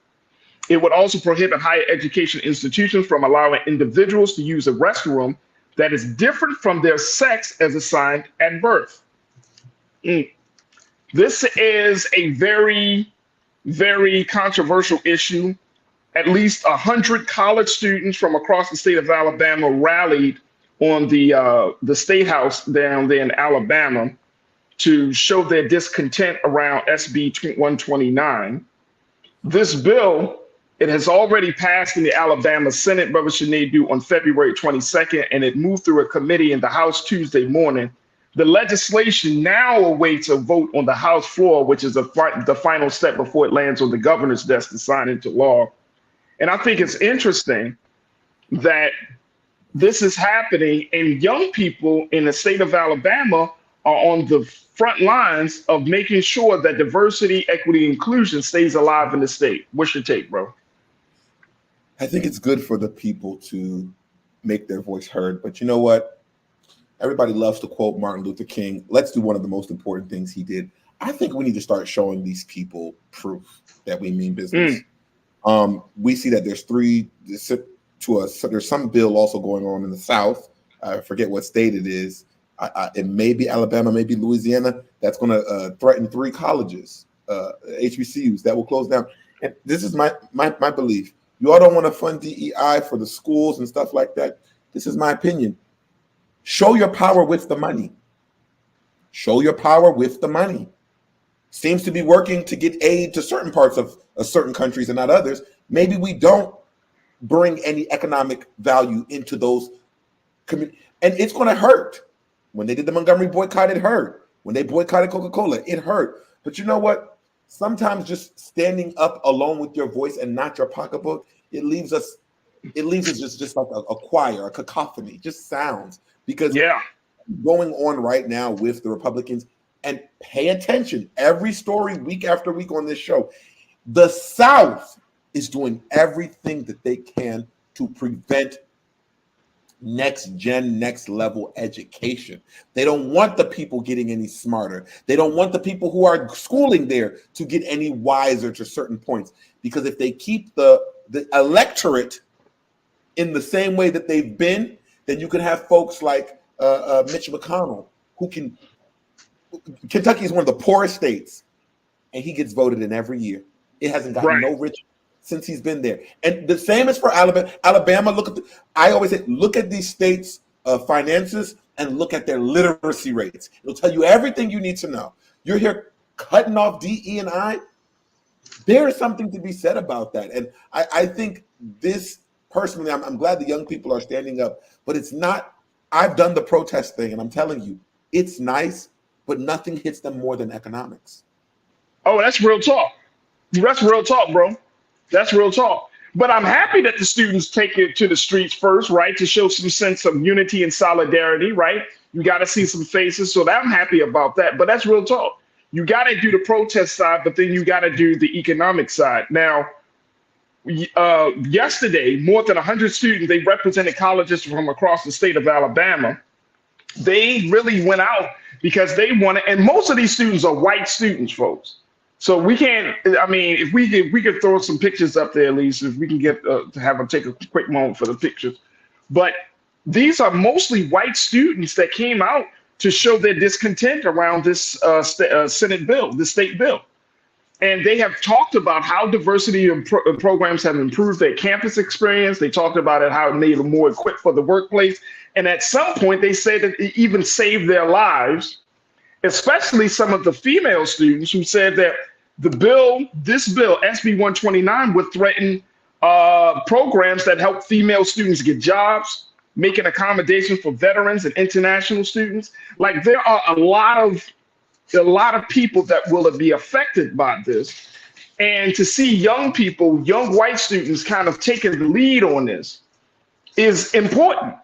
It would also prohibit higher education institutions from allowing individuals to use a restroom that is different from their sex as assigned at birth. This is a very, very controversial issue. At least 100 college students from across the state of Alabama rallied on the state house down there in Alabama to show their discontent around SB 129. This bill, it has already passed in the Alabama Senate, Brother Sinedu, on February 22nd, and it moved through a committee in the House Tuesday morning. The legislation now awaits a vote on the House floor, which is the final step before it lands on the governor's desk to sign into law. And I think it's interesting that this is happening, and young people in the state of Alabama are on the front lines of making sure that diversity, equity, inclusion stays alive in the state. What's your take, bro? I think it's good for the people to make their voice heard. But you know what? Everybody loves to quote Martin Luther King. Let's do one of the most important things he did. I think we need to start showing these people proof that we mean business. We see that there's some bill also going on in the South. I forget what state it is. It may be Alabama, maybe Louisiana. That's going to threaten 3 colleges, HBCUs, that will close down. And this is my belief. You all don't want to fund DEI for the schools and stuff like that. This is my opinion. Show your power with the money. Show your power with the money. Seems to be working to get aid to certain parts of certain countries and not others. Maybe we don't bring any economic value into those communities. And it's going to hurt. When they did the Montgomery boycott, it hurt. When they boycotted Coca-Cola, it hurt. But you know what? Sometimes just standing up alone with your voice and not your pocketbook, it leaves us just like a choir, a cacophony, just sounds. Because going on right now with the Republicans, and pay attention, every story week after week on this show, the South is doing everything that they can to prevent next level education. They don't want the people getting any smarter. They don't want the people who are schooling there to get any wiser to certain points. Because if they keep the electorate in the same way that they've been, then you can have folks like Mitch McConnell, who can. Kentucky is one of the poorest states, and he gets voted in every year. It hasn't gotten no richer since he's been there. And the same is for Alabama. I always say, look at these states' finances and look at their literacy rates. It'll tell you everything you need to know. You're here cutting off DE&I. There is something to be said about that. And I think this, personally, I'm glad the young people are standing up, but it's not, I've done the protest thing, and I'm telling you, it's nice, but nothing hits them more than economics. Oh, that's real talk. That's real talk, bro. That's real talk. But I'm happy that the students take it to the streets first, right? To show some sense of unity and solidarity, right? You got to see some faces. So I'm happy about that. But that's real talk. You got to do the protest side, but then you got to do the economic side. Now, yesterday, more than 100 students, they represented colleges from across the state of Alabama. They really went out because they wanted, and most of these students are white students, folks. So we can't, I mean, if we could throw some pictures up there, at least, if we can get to have them take a quick moment for the pictures. But these are mostly white students that came out to show their discontent around this Senate bill, the state bill. And they have talked about how diversity programs have improved their campus experience. They talked about it, how it made them more equipped for the workplace. And at some point, they say that it even saved their lives, especially some of the female students who said that this bill, SB 129, would threaten programs that help female students get jobs, making accommodations for veterans and international students. Like, there are a lot of people that will be affected by this. And to see young people, young white students kind of taking the lead on this is important.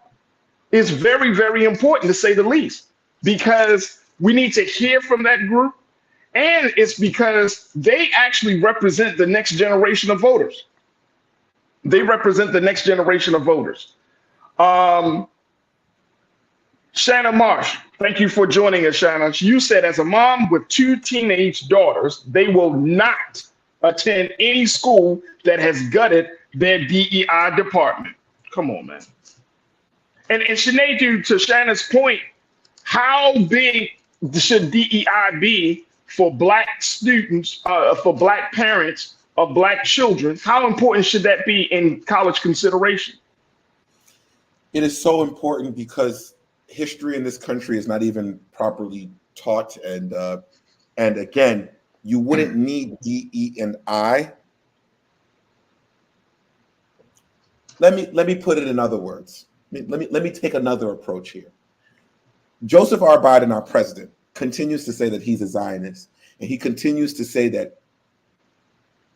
It's very, very important, to say the least, because we need to hear from that group. And it's because they actually represent the next generation of voters. They represent the next generation of voters. Shannon Marsh, thank you for joining us, Shannon. You said, as a mom with 2 teenage daughters, they will not attend any school that has gutted their DEI department. Come on, man. And Sinead, to Shannon's point, how big should DEI be for Black students, for Black parents of Black children? How important should that be in college consideration? It is so important because history in this country is not even properly taught, and again, you wouldn't need DE&I. Let me put it in other words. Let me take another approach here. Joseph R. Biden, our president, continues to say that he's a Zionist, and he continues to say that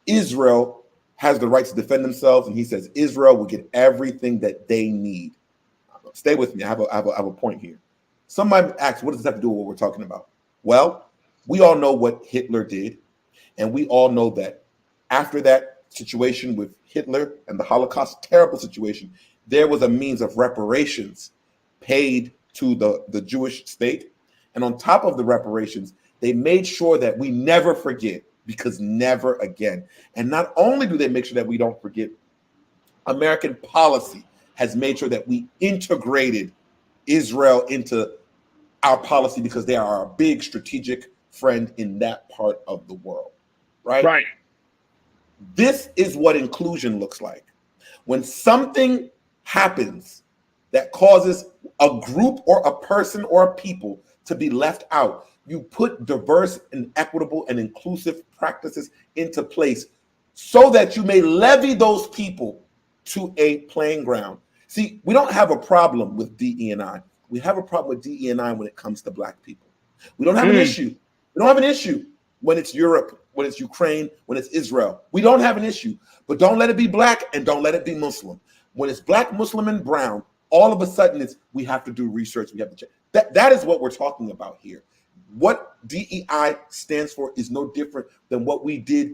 Israel has the right to defend themselves, and he says Israel will get everything that they need. Stay with me. I have a point here. Somebody asks, what does this have to do with what we're talking about? Well, we all know what Hitler did, and we all know that after that situation with Hitler and the Holocaust, terrible situation, there was a means of reparations paid to the Jewish state. And on top of the reparations, they made sure that we never forget, because never again. And not only do they make sure that we don't forget, American policy has made sure that we integrated Israel into our policy because they are our big strategic friend in that part of the world, right? Right. This is what inclusion looks like. When something happens that causes a group or a person or a people to be left out, you put diverse and equitable and inclusive practices into place so that you may levy those people to a playing ground. See, we don't have a problem with DE&I. We have a problem with DE&I when it comes to Black people. We don't have an issue. We don't have an issue when it's Europe, when it's Ukraine, when it's Israel. We don't have an issue. But don't let it be Black and don't let it be Muslim. When it's Black, Muslim, and brown, all of a sudden we have to do research. We have to check. That is what we're talking about here. What DEI stands for is no different than what we did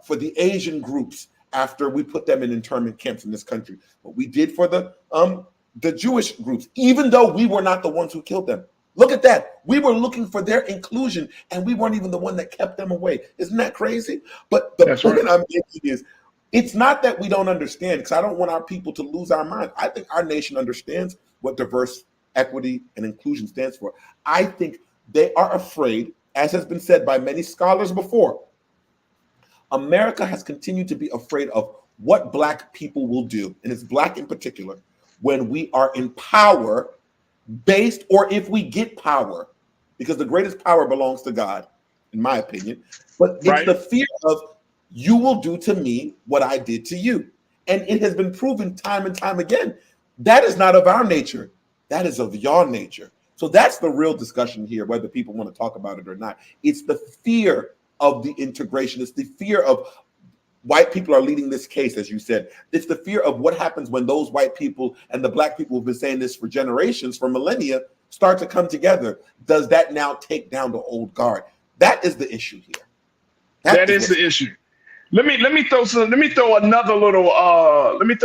for the Asian groups after we put them in internment camps in this country. What we did for the Jewish groups, even though we were not the ones who killed them. Look at that. We were looking for their inclusion, and we weren't even the one that kept them away. Isn't that crazy? But the point I'm making is, it's not that we don't understand, because I don't want our people to lose our mind. I think our nation understands what diverse, equity, and inclusion stands for. I think they are afraid, as has been said by many scholars before. America has continued to be afraid of what Black people will do, and it's Black in particular, when we are in power based, or if we get power, because the greatest power belongs to God, in my opinion. But it's the fear of, you will do to me what I did to you. And it has been proven time and time again, that is not of our nature. That is of your nature. So that's the real discussion here, whether people want to talk about it or not. It's the fear of the integration. It's the fear of white people are leading this case, as you said. It's the fear of what happens when those white people and the Black people who've been saying this for generations, for millennia, start to come together. Does that now take down the old guard? That is the issue here. That is the issue. Let me throw a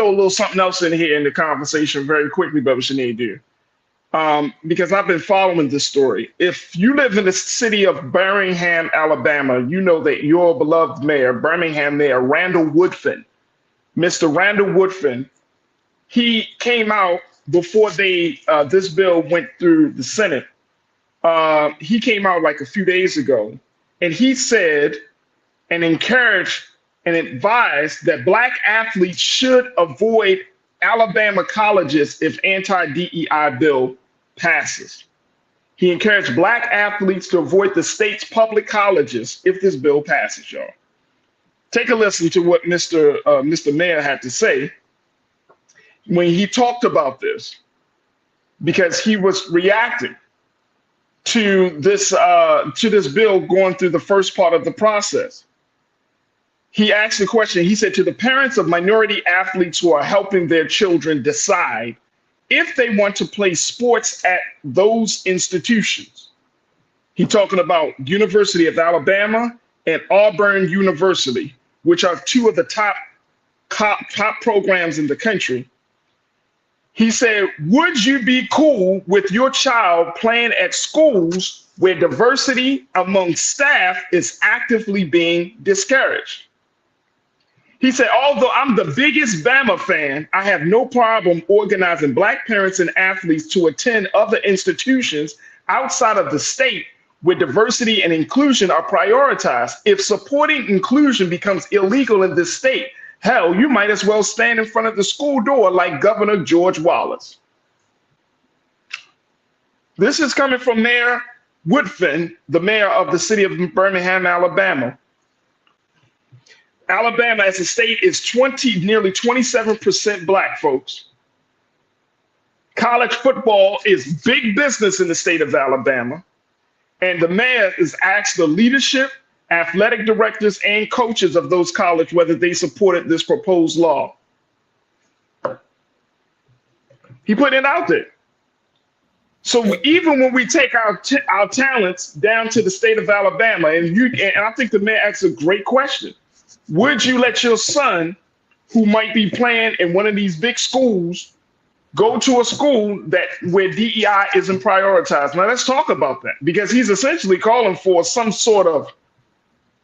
little something else in here in the conversation very quickly, Brother Sinead, dear. Because I've been following this story. If you live in the city of Birmingham, Alabama, you know that your beloved mayor, Birmingham Mayor Randall Woodfin, Mr. Randall Woodfin, he came out before this bill went through the Senate. He came out like a few days ago, and he said and encouraged and advised that Black athletes should avoid Alabama colleges if anti-DEI bill passes. He encouraged Black athletes to avoid the state's public colleges if this bill passes, y'all. Take a listen to what Mr. Mayor had to say when he talked about this, because he was reacting to this bill going through the first part of the process. He asked the question, he said, to the parents of minority athletes who are helping their children decide if they want to play sports at those institutions. He's talking about University of Alabama and Auburn University, which are two of the top programs in the country. He said, would you be cool with your child playing at schools where diversity among staff is actively being discouraged? He said, although I'm the biggest Bama fan, I have no problem organizing Black parents and athletes to attend other institutions outside of the state where diversity and inclusion are prioritized. If supporting inclusion becomes illegal in this state, hell, you might as well stand in front of the school door like Governor George Wallace. This is coming from Mayor Woodfin, the mayor of the city of Birmingham, Alabama. Alabama as a state is nearly 27% Black, folks. College football is big business in the state of Alabama. And the mayor has asked the leadership, athletic directors, and coaches of those colleges whether they supported this proposed law. He put it out there. So even when we take our talents down to the state of Alabama, and I think the mayor asked a great question. Would you let your son, who might be playing in one of these big schools, go to a school where DEI isn't prioritized? Now let's talk about that, because he's essentially calling for some sort of,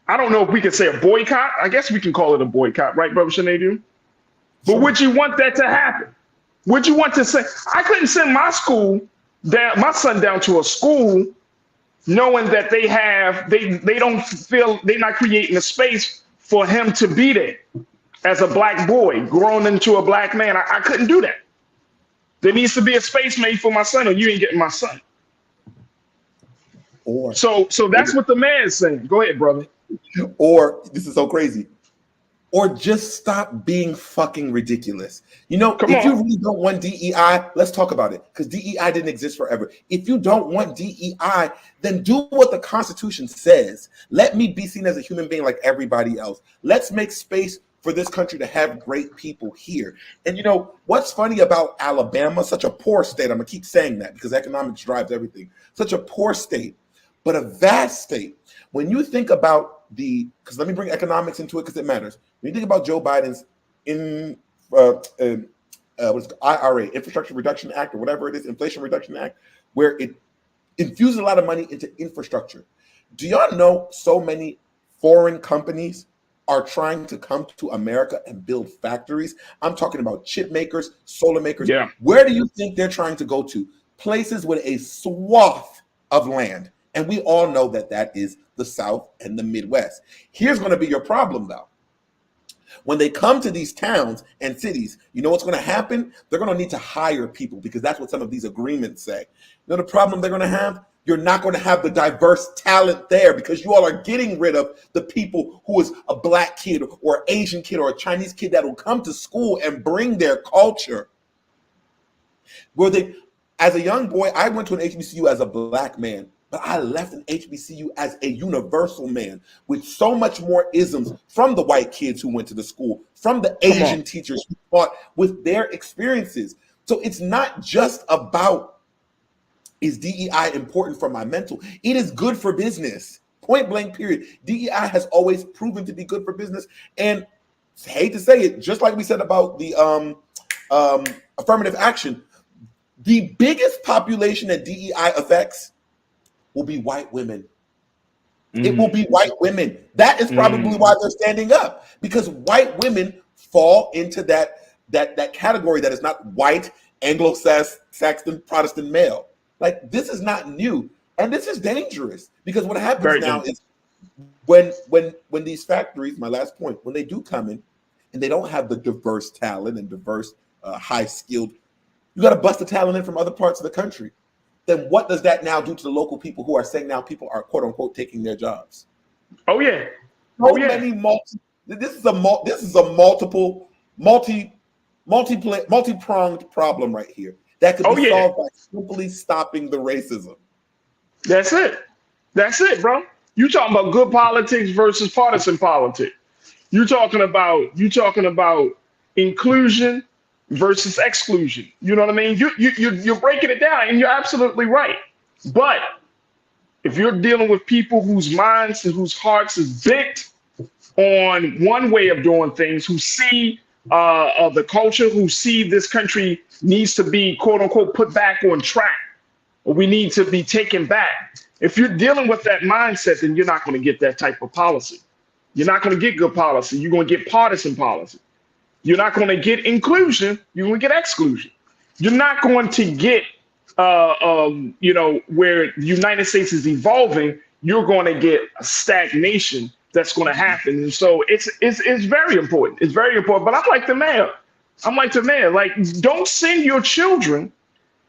I don't know if we could say a boycott. I guess we can call it a boycott, right, Brother Shanadu? But would you want that to happen? Would you want to say, I couldn't send my son down to a school knowing that they don't feel they're not creating a space for him to be there as a Black boy grown into a Black man. I couldn't do that. There needs to be a space made for my son, or you ain't getting my son. So that's what the man is saying. Go ahead, brother. Or this is so crazy. Or just stop being fucking ridiculous. You know, if you really don't want DEI, let's talk about it, because DEI didn't exist forever. If you don't want DEI, then do what the Constitution says. Let me be seen as a human being like everybody else. Let's make space for this country to have great people here. And you know, what's funny about Alabama, such a poor state, I'm gonna keep saying that because economics drives everything, such a poor state, but a vast state. When you think about because let me bring economics into it because it matters. When you think about Joe Biden's IRA, Infrastructure Reduction Act, or whatever it is, Inflation Reduction Act, where it infuses a lot of money into infrastructure. Do y'all know so many foreign companies are trying to come to America and build factories? I'm talking about chip makers, solar makers. Yeah. Where do you think they're trying to go to? Places with a swath of land. And we all know that that is the South and the Midwest. Here's going to be your problem, though. When they come to these towns and cities, you know what's going to happen? They're going to need to hire people, because that's what some of these agreements say. You know the problem they're going to have? You're not going to have the diverse talent there, because you all are getting rid of the people who is a Black kid or Asian kid or a Chinese kid that will come to school and bring their culture. As a young boy, I went to an HBCU as a Black man. But I left an HBCU as a universal man with so much more isms from the white kids who went to the school, from the Asian teachers who taught with their experiences. So it's not just about, is DEI important for my mental? It is good for business. Point blank, period. DEI has always proven to be good for business. And I hate to say it, just like we said about the affirmative action, the biggest population that DEI affects will be white women. It will be white women. That is probably why they're standing up, because white women fall into that category that is not white, Anglo-Saxon, Protestant male. Like, this is not new, and this is dangerous, because what happens now is when these factories, my last point, when they do come in and they don't have the diverse talent and diverse high skilled, you got to bust the talent in from other parts of the country. Then what does that now do to the local people who are saying now people are quote unquote taking their jobs? Oh yeah. This is a multi-pronged problem right here that could be solved by simply stopping the racism. That's it, bro. You talking about good politics versus partisan politics. You're talking about inclusion versus exclusion. You know what I mean? You're breaking it down, and you're absolutely right. But if you're dealing with people whose minds and whose hearts is bent on one way of doing things, who see the culture, who see this country needs to be quote unquote put back on track, or we need to be taken back. If you're dealing with that mindset, then you're not going to get that type of policy. You're not going to get good policy. You're going to get partisan policy. You're not going to get inclusion. You're going to get exclusion. You're not going to get where the United States is evolving, you're going to get a stagnation that's going to happen. And so it's very important. It's very important. But I'm like the mayor. Like, don't send your children.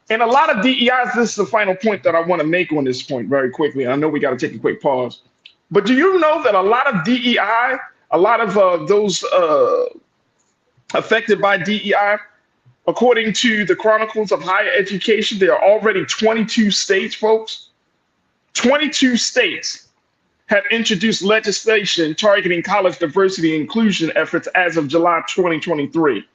And a lot of DEIs, this is the final point that I want to make on this point very quickly. I know we got to take a quick pause. But do you know that a lot of DEI, a lot of those affected by DEI, according to the Chronicles of Higher Education, there are already 22 states, folks. 22 states have introduced legislation targeting college diversity and inclusion efforts as of July 2023.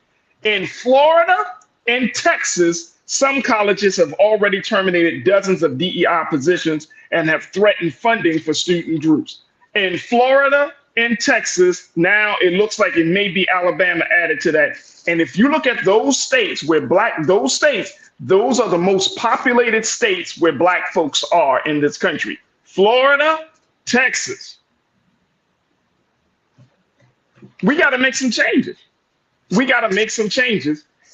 In Florida and Texas, some colleges have already terminated dozens of DEI positions and have threatened funding for student groups. In Florida and Texas, now it looks like it may be Alabama added to that. And if you look at those states where those are the most populated states where Black folks are in this country. Florida, Texas. We got to make some changes.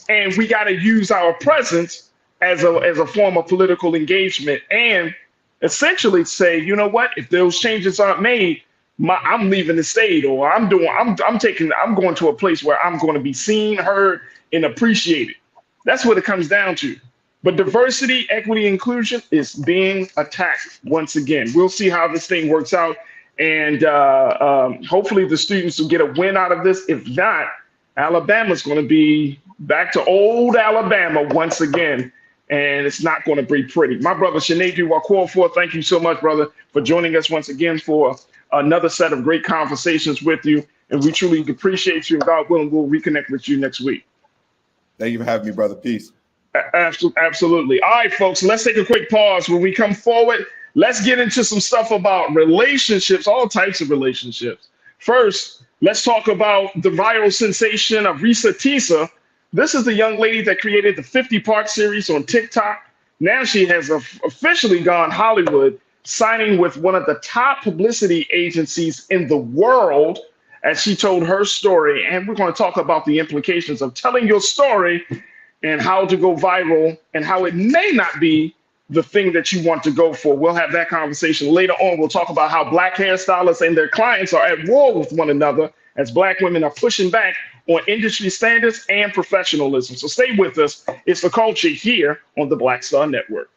And we got to use our presence as a form of political engagement and essentially say, you know what, if those changes aren't made, I'm leaving the state, or I'm going to a place where I'm going to be seen, heard, and appreciated. That's what it comes down to. But diversity, equity, inclusion is being attacked once again. We'll see how this thing works out. And hopefully the students will get a win out of this. If not, Alabama's going to be back to old Alabama once again. And it's not going to be pretty. My brother, Sinedu Wakofor, thank you so much, brother, for joining us once again for another set of great conversations with you. And we truly appreciate you. And God willing, we'll reconnect with you next week. Thank you for having me, brother. Peace. Absolutely. All right, folks, let's take a quick pause. When we come forward, let's get into some stuff about relationships, all types of relationships. First, let's talk about the viral sensation of Reesa Teesa. This is the young lady that created the 50-part series on TikTok. Now she has officially gone Hollywood, signing with one of the top publicity agencies in the world as she told her story. And we're going to talk about the implications of telling your story and how to go viral and how it may not be the thing that you want to go for. We'll have that conversation later on. We'll talk about how Black hairstylists and their clients are at war with one another as Black women are pushing back on industry standards and professionalism. So stay with us. It's The Culture here on the Black Star Network.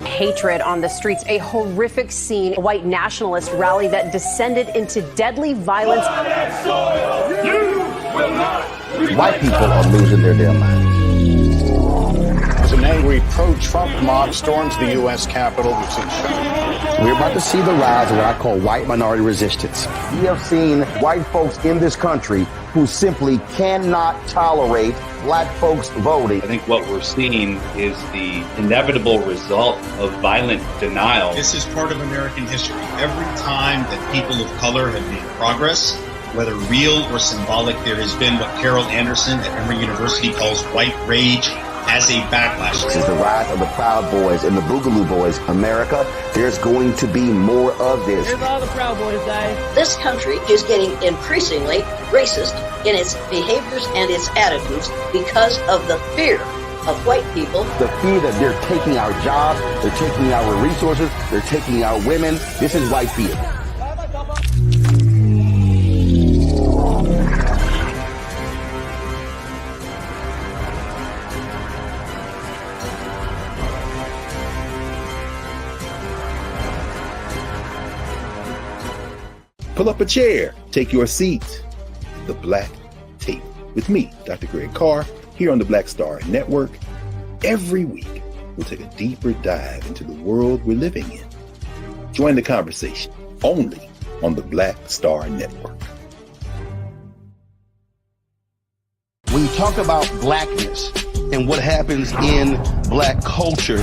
Hatred on the streets, a horrific scene, a white nationalist rally that descended into deadly violence. White people are losing their damn minds. As an angry pro-Trump mob storms the U.S. Capitol, we've seen We're about to see the rise of what I call white minority resistance. We have seen white folks in this country who simply cannot tolerate Black folks voting. I think what we're seeing is the inevitable result of violent denial. This is part of American history. Every time that people of color have made progress, whether real or symbolic, there has been what Carol Anderson at Emory University calls white rage as a backlash. This is the rise of the Proud Boys and the Boogaloo Boys. America, there's going to be more of this. Here's all the Proud Boys, guys. This country is getting increasingly racist in its behaviors and its attitudes because of the fear of white people. The fear that they're taking our jobs, they're taking our resources, they're taking our women. This is white fear. Pull up a chair, take your seat. The Black Tape with me, Dr. Greg Carr, here on the Black Star Network. Every week, we'll take a deeper dive into the world we're living in. Join the conversation only on the Black Star Network. When you talk about blackness and what happens in Black culture,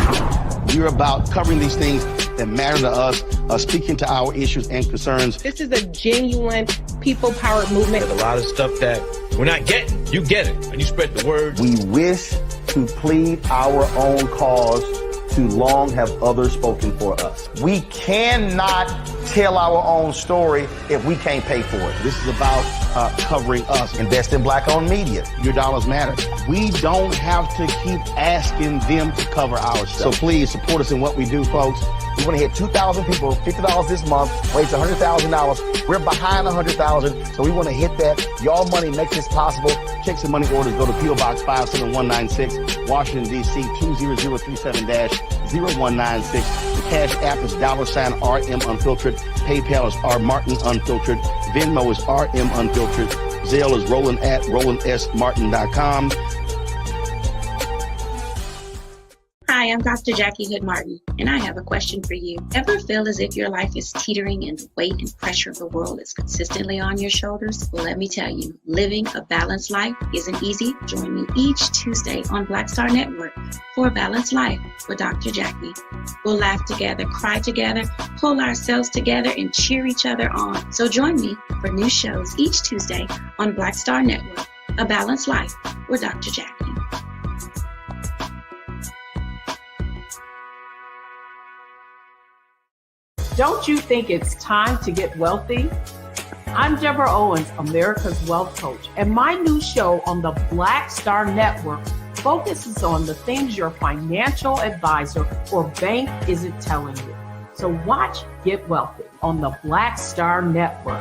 you're about covering these things that matter to us, speaking to our issues and concerns. This is a genuine people-powered movement. There's a lot of stuff that we're not getting. You get it, and you spread the word. We wish to plead our own cause Too long have others spoken for us. We cannot tell our own story if we can't pay for it. This is about covering us. Invest in black-owned media. Your dollars matter. We don't have to keep asking them to cover our stuff. So please support us in what we do, folks. We want to hit 2,000 people, $50 this month, raise $100,000. We're behind 100,000, so we want to hit that. Y'all money makes this possible. Checks and money orders go to P.O. Box 57196, Washington, D.C. 20037-0196. The Cash App is $RM Unfiltered. PayPal is R Martin Unfiltered. Venmo is RM Unfiltered. Zelle is Roland@RolandSMartin.com. Hi, I'm Dr. Jackie Hood Martin, and I have a question for you. Ever feel as if your life is teetering and the weight and pressure of the world is consistently on your shoulders? Well, let me tell you, living a balanced life isn't easy. Join me each Tuesday on Black Star Network for A Balanced Life with Dr. Jackie. We'll laugh together, cry together, pull ourselves together, and cheer each other on. So join me for new shows each Tuesday on Black Star Network, A Balanced Life with Dr. Jackie. Don't you think it's time to get wealthy? I'm Deborah Owens, America's Wealth Coach, and my new show on the Black Star Network focuses on the things your financial advisor or bank isn't telling you. So watch Get Wealthy on the Black Star Network.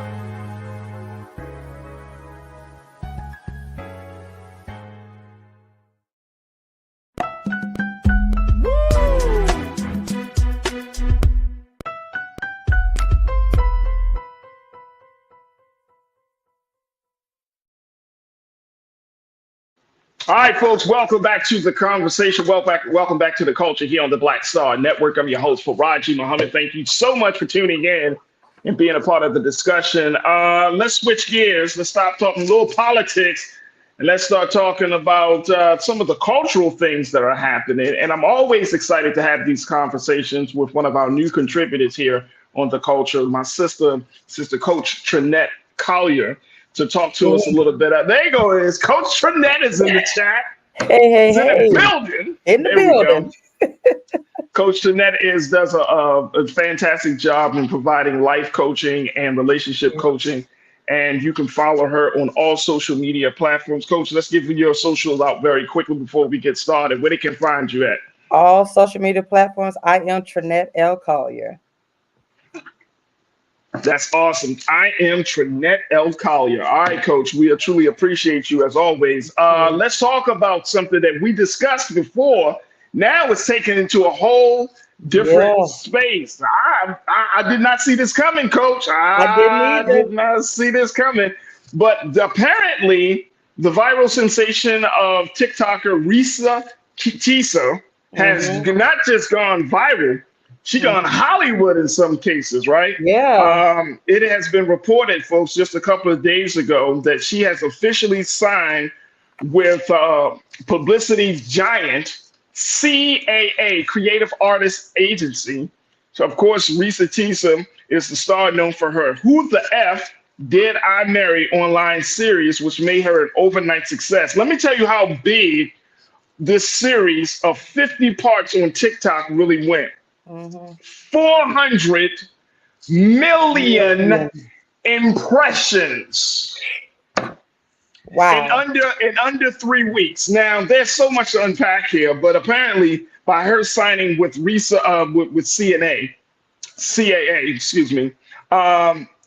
All right, folks, welcome back to the conversation. Welcome back to the culture here on the Black Star Network. I'm your host, Farajii Muhammad. Thank you so much for tuning in and being a part of the discussion. Let's switch gears. Let's stop talking a little politics and let's start talking about some of the cultural things that are happening. And I'm always excited to have these conversations with one of our new contributors here on the culture, my sister Coach Trinette Collier, to talk to us a little bit. There you go. Coach Trinette is in the chat. Hey. In the building. In the building. Coach Trinette does a fantastic job in providing life coaching and relationship coaching. And you can follow her on all social media platforms. Coach, let's give your socials out very quickly before we get started. Where they can find you at? All social media platforms. I am Trinette L. Collier. That's awesome. I am Trinette L. Collier. All right, Coach, we truly appreciate you as always. Let's talk about something that we discussed before. Now it's taken into a whole different space. I did not see this coming, Coach. I did not see this coming. But apparently, the viral sensation of TikToker Reesa Teesa has not just gone viral, she gone Hollywood in some cases, right? Yeah. It has been reported, folks, just a couple of days ago that she has officially signed with publicity giant CAA, Creative Artists Agency. So, of course, Reesa Teesa is the star known for her Who the F Did I Marry online series, which made her an overnight success. Let me tell you how big this series of 50 parts on TikTok really went. 400 million impressions. Wow. In under 3 weeks. Now, there's so much to unpack here, but apparently by her signing with Reesa, with CAA, excuse me,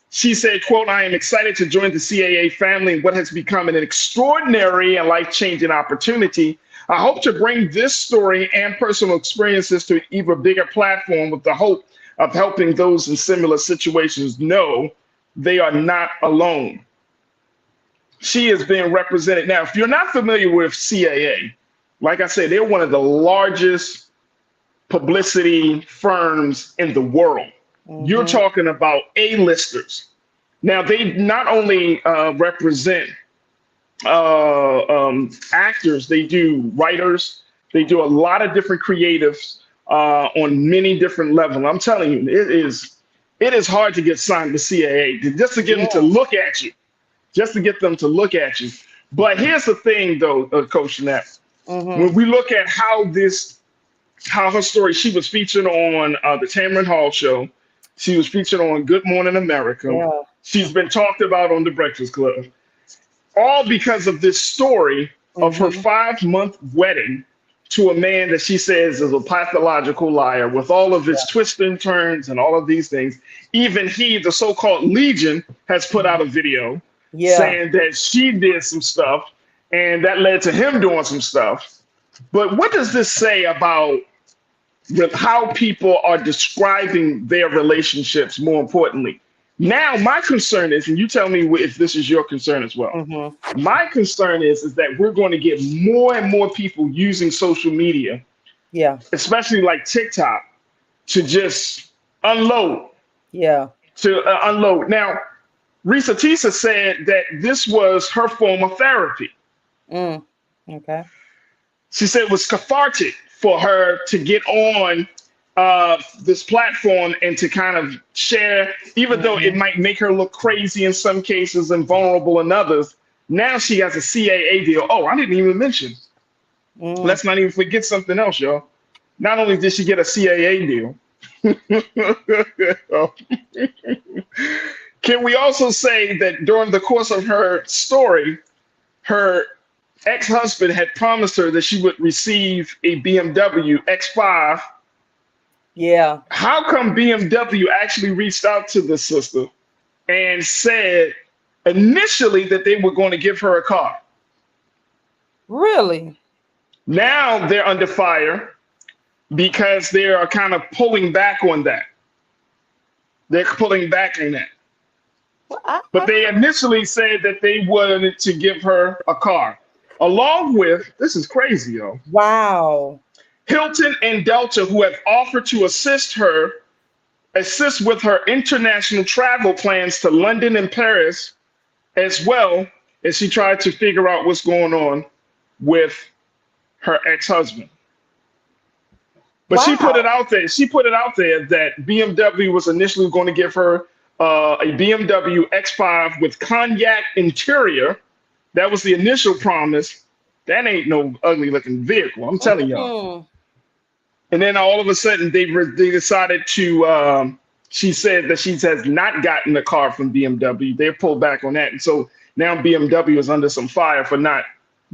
she said, quote, "I am excited to join the CAA family in what has become an extraordinary and life-changing opportunity. I hope to bring this story and personal experiences to an even bigger platform with the hope of helping those in similar situations know they are not alone." She is being represented. Now, if you're not familiar with CAA, like I said, they're one of the largest publicity firms in the world. You're talking about A-listers. Now, they not only represent actors, they do writers, they do a lot of different creatives on many different levels. I'm telling you, it is hard to get signed to CAA just to get them to look at you, But here's the thing, though, Coach Trinette, when we look at how this how her story, she was featured on the Tamron Hall show. She was featured on Good Morning America. Yeah. She's been talked about on The Breakfast Club. All because of this story of her 5-month wedding to a man that she says is a pathological liar with all of his twists and turns and all of these things. Even he, the so-called Legion, has put out a video saying that she did some stuff and that led to him doing some stuff. But what does this say about how people are describing their relationships, more importantly? Now, my concern is, and you tell me if this is your concern as well. My concern is that we're going to get more and more people using social media, especially like TikTok, to just unload. Unload. Now, Reesa Teesa said that this was her form of therapy. Okay. She said it was cathartic for her to get on this platform and to kind of share, even though it might make her look crazy in some cases and vulnerable in others. Now she has a CAA deal. Oh, I didn't even mention. Let's not even forget something else, y'all. Not only did she get a CAA deal, can we also say that during the course of her story, her ex-husband had promised her that she would receive a BMW X5. How come BMW actually reached out to the sister and said initially that they were going to give her a car? Really? Now they're under fire because they are kind of pulling back on that. They're pulling back on that. But they initially said that they wanted to give her a car. Along with, this is crazy, yo. Wow. Hilton and Delta, who have offered to assist with her international travel plans to London and Paris, as well as she tried to figure out what's going on with her ex-husband. But she put it out there. She put it out there that BMW was initially going to give her a BMW X5 with cognac interior. That was the initial promise. That ain't no ugly looking vehicle, I'm telling y'all. And then all of a sudden they decided to, she said that she has not gotten a car from BMW. They pulled back on that. And so now BMW is under some fire for not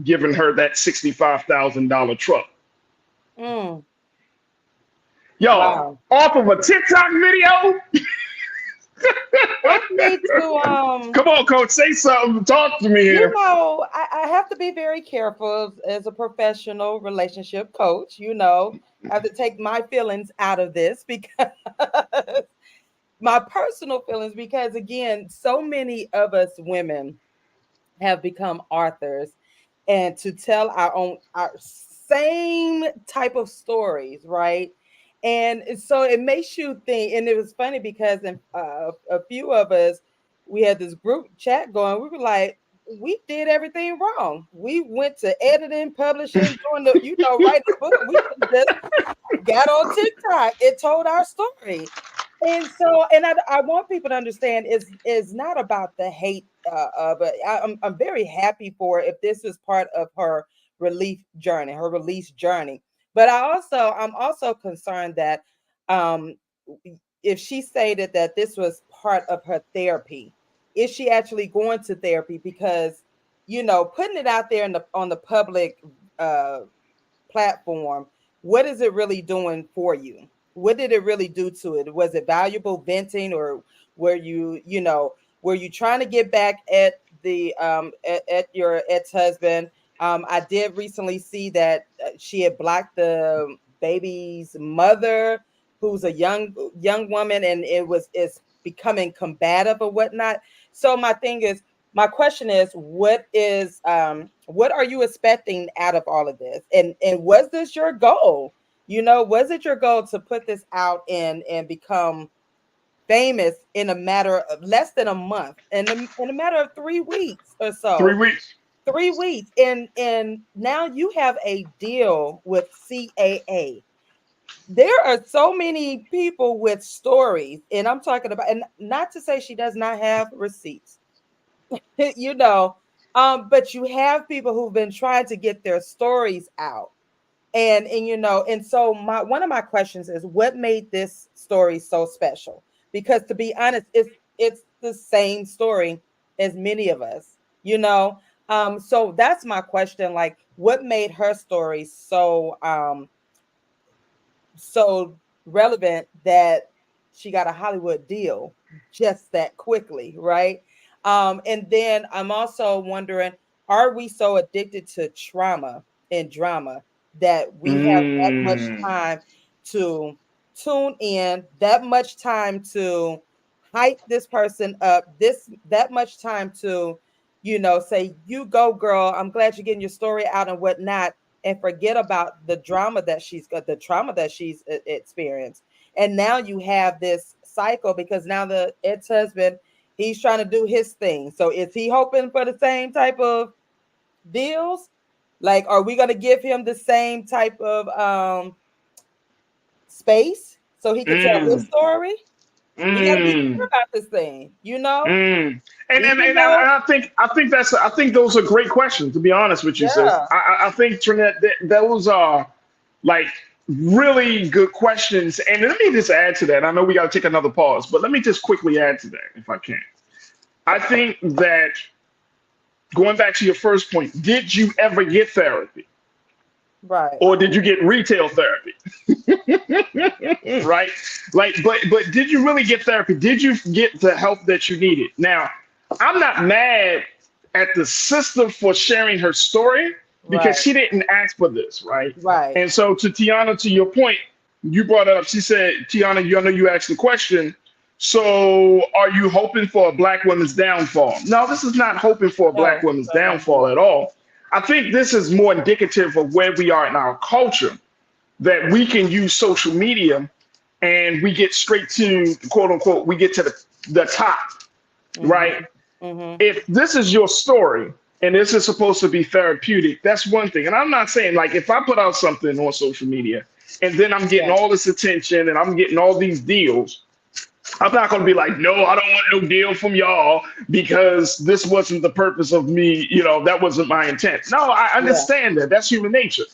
giving her that $65,000 truck. Y'all, off of a TikTok video? I need to come on, coach, say something. Talk to me here. You know, I have to be very careful as a professional relationship coach. You know, I have to take my feelings out of this because my personal feelings, because again, so many of us women have become authors, and to tell our same type of stories, right? And so it makes you think, and it was funny because a few of us, we had this group chat going. We were like, we did everything wrong. We went to editing, publishing, doing the, writing the book. We just got on TikTok. It told our story. And so, and I want people to understand it's not about the hate but I'm very happy for if this is part of her release journey. But I'm also concerned that if she stated that this was part of her therapy, is she actually going to therapy? Because, putting it out there on the public platform, what is it really doing for you? What did it really do to it? Was it valuable venting, or were you trying to get back at the at your ex-husband? I did recently see that she had blocked the baby's mother, who's a young woman, and it's becoming combative or whatnot. So my question is, what are you expecting out of all of this? And was this your goal? Was it your goal to put this out and become famous in a matter of less than a month, in a matter of 3 weeks or so? 3 weeks. 3 weeks, and now you have a deal with CAA. There are so many people with stories, and I'm talking about, and not to say she does not have receipts, but you have people who've been trying to get their stories out, And and so one of my questions is, what made this story so special? Because to be honest, it's the same story as many of us, so that's my question. Like, what made her story so relevant that she got a Hollywood deal just that quickly, right? And then I'm also wondering, are we so addicted to trauma and drama that we have that much time to tune in, that much time to hype this person up, that much time to, say, you go, girl, I'm glad you're getting your story out and whatnot, and forget about the drama that she's got, the trauma that she's experienced. And now you have this cycle, because now the ex-husband, he's trying to do his thing. So is he hoping for the same type of deals? Like, are we going to give him the same type of space so he can tell his story? We got to be sure about this thing, And I think those are great questions, to be honest with you, sis. I think, Trinette, those are like really good questions. And let me just add to that. I know we got to take another pause, but let me just quickly add to that, if I can. I think that, going back to your first point, did you ever get therapy? Right. Or did you get retail therapy? Right? Like, but did you really get therapy? Did you get the help that you needed? Now, I'm not mad at the sister for sharing her story, because she didn't ask for this, right? Right. And so, to Tiana, to your point, you brought up, she said, Tiana, I know you asked the question, so are you hoping for a Black woman's downfall? No, this is not hoping for a Black woman's downfall at all. I think this is more indicative of where we are in our culture, that we can use social media and we get straight to, quote unquote, we get to the top, right? If this is your story and this is supposed to be therapeutic, that's one thing. And I'm not saying, like, if I put out something on social media and then I'm getting all this attention and I'm getting all these deals, I'm not going to be like, no, I don't want no deal from y'all because this wasn't the purpose of me. That wasn't my intent. No, I understand that. That's human nature.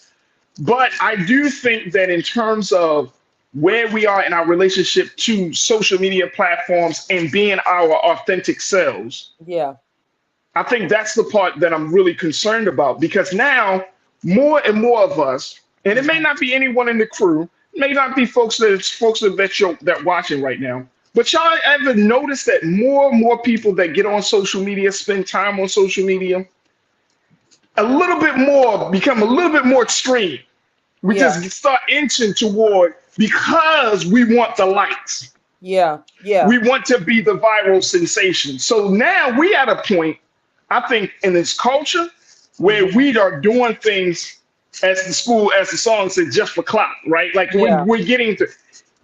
But I do think that in terms of where we are in our relationship to social media platforms and being our authentic selves, I think that's the part that I'm really concerned about, because now more and more of us, and it may not be anyone in the crew, it may not be folks that watching right now, but y'all ever notice that more and more people that get on social media, spend time on social media, become a little bit more extreme. We just start inching toward, because we want the likes. Yeah. We want to be the viral sensation. So now we at a point, I think, in this culture where we are doing things, as the song said, just for clout, right? Like, we're getting to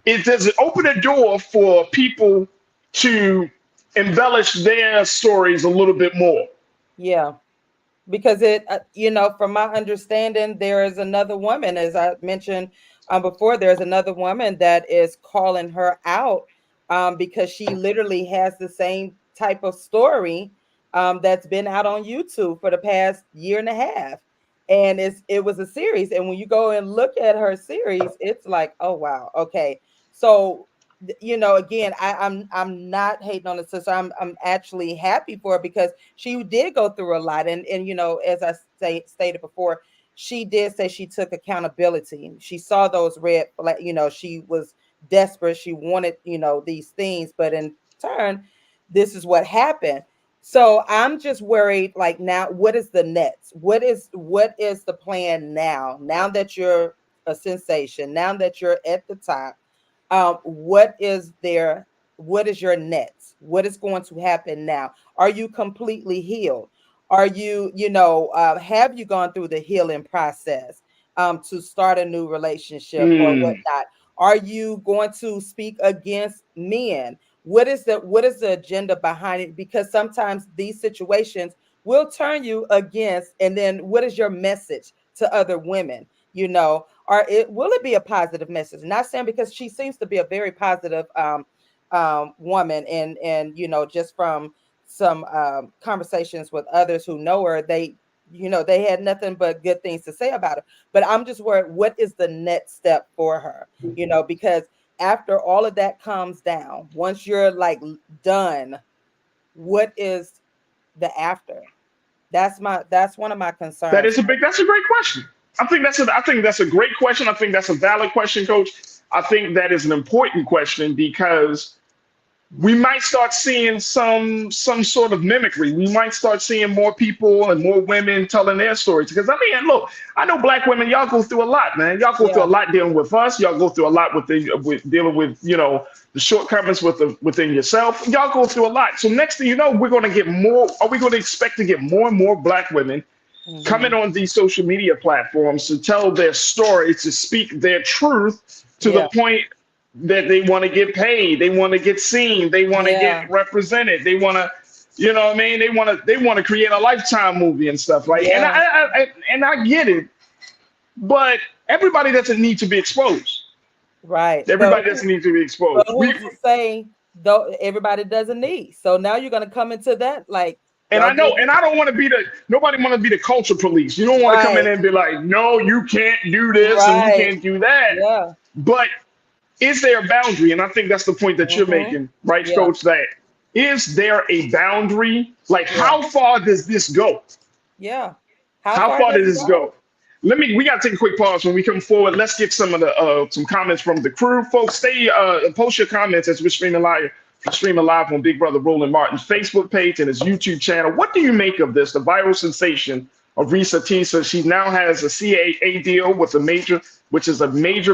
it. Does it open a door for people to embellish their stories a little bit more? Yeah. Because from my understanding, there is another woman, as I mentioned before, there's another woman that is calling her out because she literally has the same type of story that's been out on YouTube for the past year and a half. And it was a series. And when you go and look at her series, it's like, oh, wow. Okay. So, again, I'm not hating on the sister. I'm actually happy for her, because she did go through a lot. And as I stated before, she did say she took accountability. She saw those red flags. She was desperate. She wanted, these things. But in turn, this is what happened. So I'm just worried, like, now, what is the next? What is the plan now? Now that you're a sensation, now that you're at the top, what is your next? What is going to happen now? Are you completely healed? Are you, have you gone through the healing process to start a new relationship or whatnot? Are you going to speak against men? What is the agenda behind it? Because sometimes these situations will turn you against, and then what is your message to other women? Or will it be a positive message? Not saying, because she seems to be a very positive woman, and just from some conversations with others who know her, they they had nothing but good things to say about her. But I'm just worried, what is the next step for her? Because after all of that calms down, once you're like done, what is the after? That's one of my concerns. That's a great question. I think that's a great question. I think that's a valid question, Coach. I think that is an important question because we might start seeing some sort of mimicry. We might start seeing more people and more women telling their stories. Because look, I know Black women, y'all go through a lot, man. Y'all go through a lot dealing with us. Y'all go through a lot with dealing with the shortcomings within yourself. Y'all go through a lot. So next thing you know, we're going to get more. Are we going to expect to get more and more Black women coming on these social media platforms to tell their story, to speak their truth to the point that they want to get paid, they want to get seen, they want to get represented, they want to, they want to create a Lifetime movie and stuff, right? And I get it, but everybody doesn't need to be exposed, right? Everybody doesn't need to be exposed. But who's to say though everybody doesn't need? So now you're going to come into that like. And I know, and I don't want to be nobody want to be the culture police. You don't want to come in and be like, no, you can't do this and you can't do that. Yeah. But is there a boundary? And I think that's the point that you're making, right, Coach? That is there a boundary? Like, how far does this go? Yeah. How far does this go? We got to take a quick pause. When we come forward, let's get some of the some comments from the crew. Folks, stay post your comments as we're streaming live on Big Brother Roland Martin's Facebook page and his YouTube channel. What do you make of this? The viral sensation of Reesa Teesa. She now has a CAA deal with a major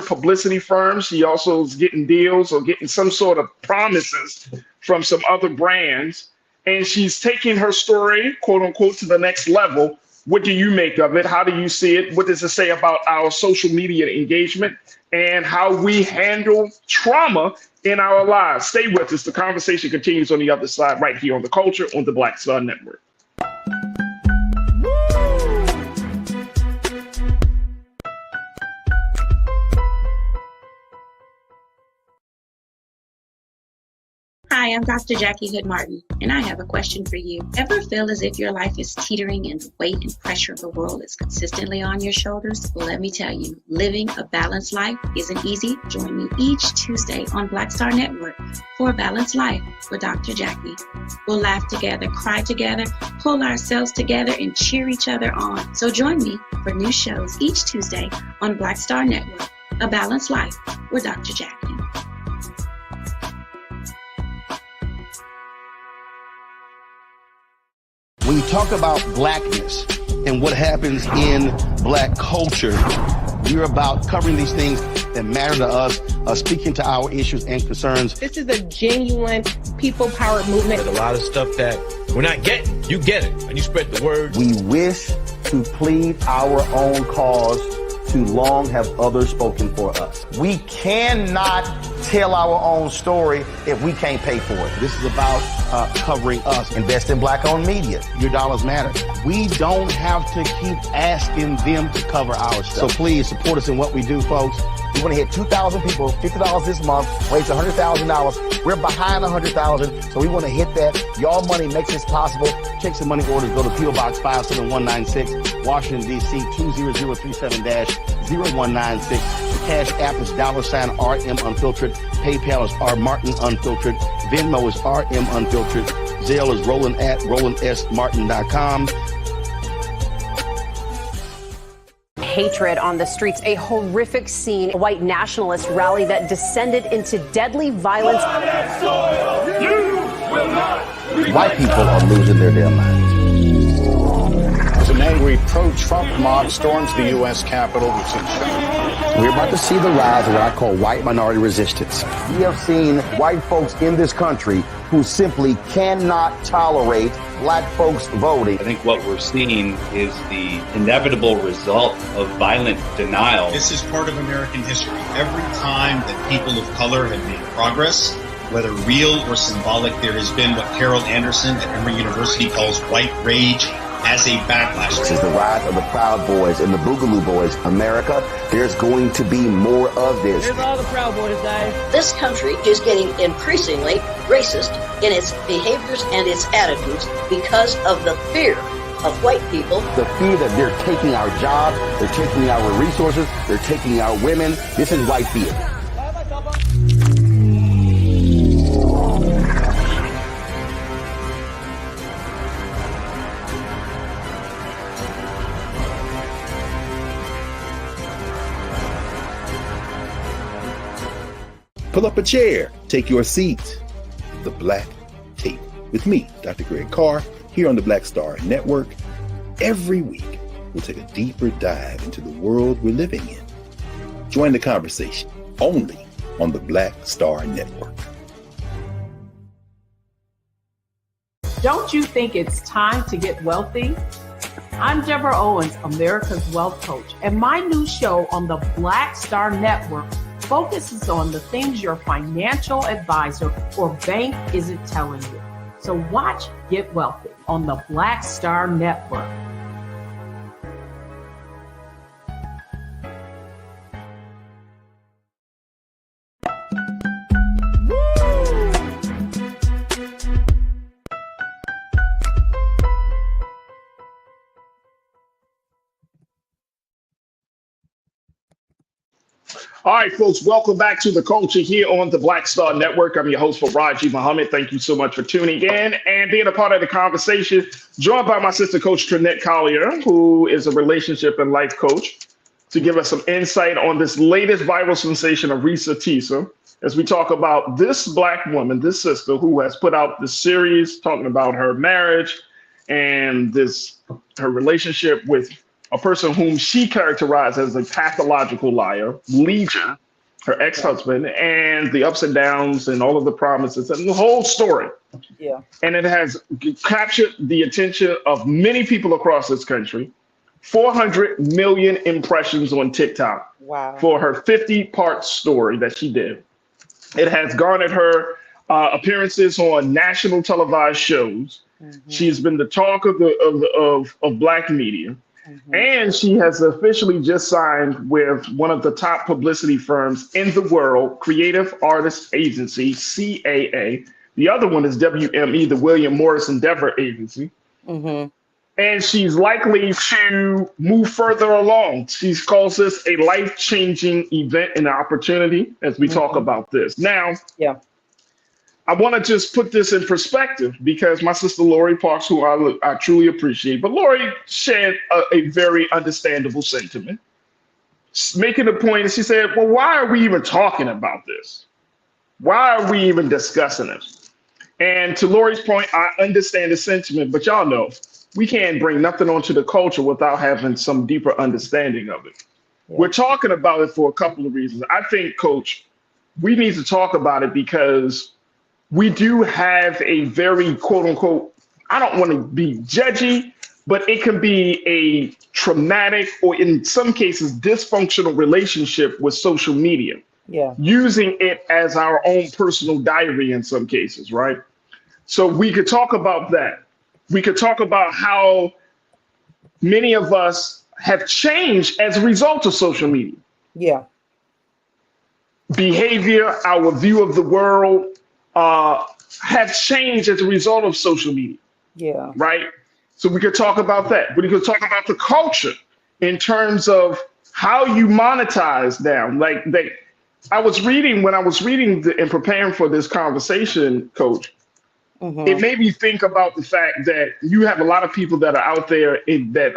publicity firm. She also is getting deals or getting some sort of promises from some other brands. And she's taking her story, quote unquote, to the next level. What do you make of it? How do you see it? What does it say about our social media engagement and how we handle trauma in our lives? Stay with us. The conversation continues on the other side right here on The Culture on the Black Star Network. Hi, I'm Dr. Jackie Hood Martin, and I have a question for you. Ever feel as if your life is teetering and the weight and pressure of the world is consistently on your shoulders? Well, let me tell you, living a balanced life isn't easy. Join me each Tuesday on Black Star Network for a Balanced Life with Dr. Jackie. We'll laugh together, cry together, pull ourselves together, and cheer each other on. So join me for new shows each Tuesday on Black Star Network, A Balanced Life with Dr. Jackie. When you talk about blackness and what happens in Black culture, we're about covering these things that matter to us, speaking to our issues and concerns. This is a genuine people-powered movement. There's a lot of stuff that we're not getting. You get it, and you spread the word. We wish to plead our own cause. Too long have others spoken for us. We cannot tell our own story if we can't pay for it. This is about covering us. Invest in Black-owned media. Your dollars matter. We don't have to keep asking them to cover our stuff. So please support us in what we do, folks. We want to hit 2,000 people, $50 this month, raise $100,000. We're behind 100,000, so we want to hit that. Your money makes this possible. Check some money orders. Go to P.O. Box 57196, Washington, D.C. 20037-0196. The Cash App is $RM Unfiltered. PayPal is R Martin Unfiltered. Venmo is RM Unfiltered. Zelle is Roland@RolandSMartin.com. Hatred on the streets, a horrific scene, a white nationalist rally that descended into deadly violence. White people are losing their damn minds. As an angry pro-Trump mob storms the U.S. Capitol, we've seen We're about to see the rise of what I call white minority resistance. We have seen white folks in this country who simply cannot tolerate Black folks voting. I think what we're seeing is the inevitable result of violent denial. This is part of American history. Every time that people of color have made progress, whether real or symbolic, there has been what Carol Anderson at Emory University calls white rage as a backlash. This is the rise of the Proud Boys and the Boogaloo Boys. America, there's going to be more of this. Here's all the Proud Boys, guys. This country is getting increasingly racist in its behaviors and its attitudes because of the fear of white people. The fear that they're taking our jobs, they're taking our resources, they're taking our women. This is white fear. Pull up a chair, take your seat. The Black Tape with me, Dr. Greg Carr, here on the Black Star Network. Every week, we'll take a deeper dive into the world we're living in. Join the conversation only on the Black Star Network. Don't you think it's time to get wealthy? I'm Deborah Owens, America's Wealth Coach, and my new show on the Black Star Network focuses on the things your financial advisor or bank isn't telling you. So watch Get Wealthy on the Black Star Network. All right, folks, welcome back to The Culture here on the Black Star Network. I'm your host, Farajii Muhammad. Thank you so much for tuning in and being a part of the conversation. Joined by my sister, Coach Trinette Collier, who is a relationship and life coach, to give us some insight on this latest viral sensation of Reesa Teesa, as we talk about this Black woman, this sister, who has put out this series talking about her marriage and her relationship with a person whom she characterized as a pathological liar, Legion, her ex-husband, and the ups and downs and all of the promises and the whole story. Yeah. And it has captured the attention of many people across this country. 400 million impressions on TikTok. Wow. For her 50-part story that she did. It has garnered her appearances on national televised shows. Mm-hmm. She's been the talk of Black media. Mm-hmm. And she has officially just signed with one of the top publicity firms in the world, Creative Artists Agency, CAA. The other one is WME, the William Morris Endeavor Agency. Mm-hmm. And she's likely to move further along. She calls this a life-changing event and opportunity as we talk about this. Now, I want to just put this in perspective because my sister Lori Parks, who I truly appreciate, but Lori shared a very understandable sentiment, making a point. And she said, well, why are we even talking about this? Why are we even discussing it? And to Lori's point, I understand the sentiment, but y'all know we can't bring nothing onto the culture without having some deeper understanding of it. Yeah. We're talking about it for a couple of reasons. I think, Coach, we need to talk about it because we do have a very, quote unquote, I don't want to be judgy, but it can be a traumatic or in some cases dysfunctional relationship with social media. Yeah. Using it as our own personal diary in some cases, right? So we could talk about that. We could talk about how many of us have changed as a result of social media. Yeah. Behavior, our view of the world, have changed as a result of social media. Yeah. Right. So we could talk about that. We could talk about the culture in terms of how you monetize now. Like I was reading and preparing for this conversation, Coach. Mm-hmm. It made me think about the fact that you have a lot of people that are out there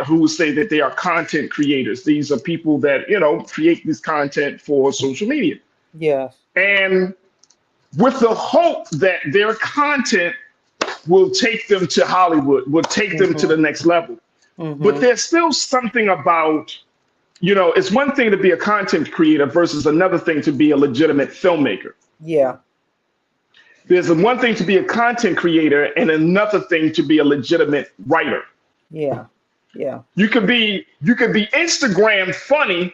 who say that they are content creators. These are people that, create this content for social media. Yeah. And with the hope that their content will take them to Hollywood, will take them to the next level. Mm-hmm. But there's still something about, it's one thing to be a content creator versus another thing to be a legitimate filmmaker. Yeah. There's one thing to be a content creator and another thing to be a legitimate writer. Yeah. Yeah. You could be Instagram funny,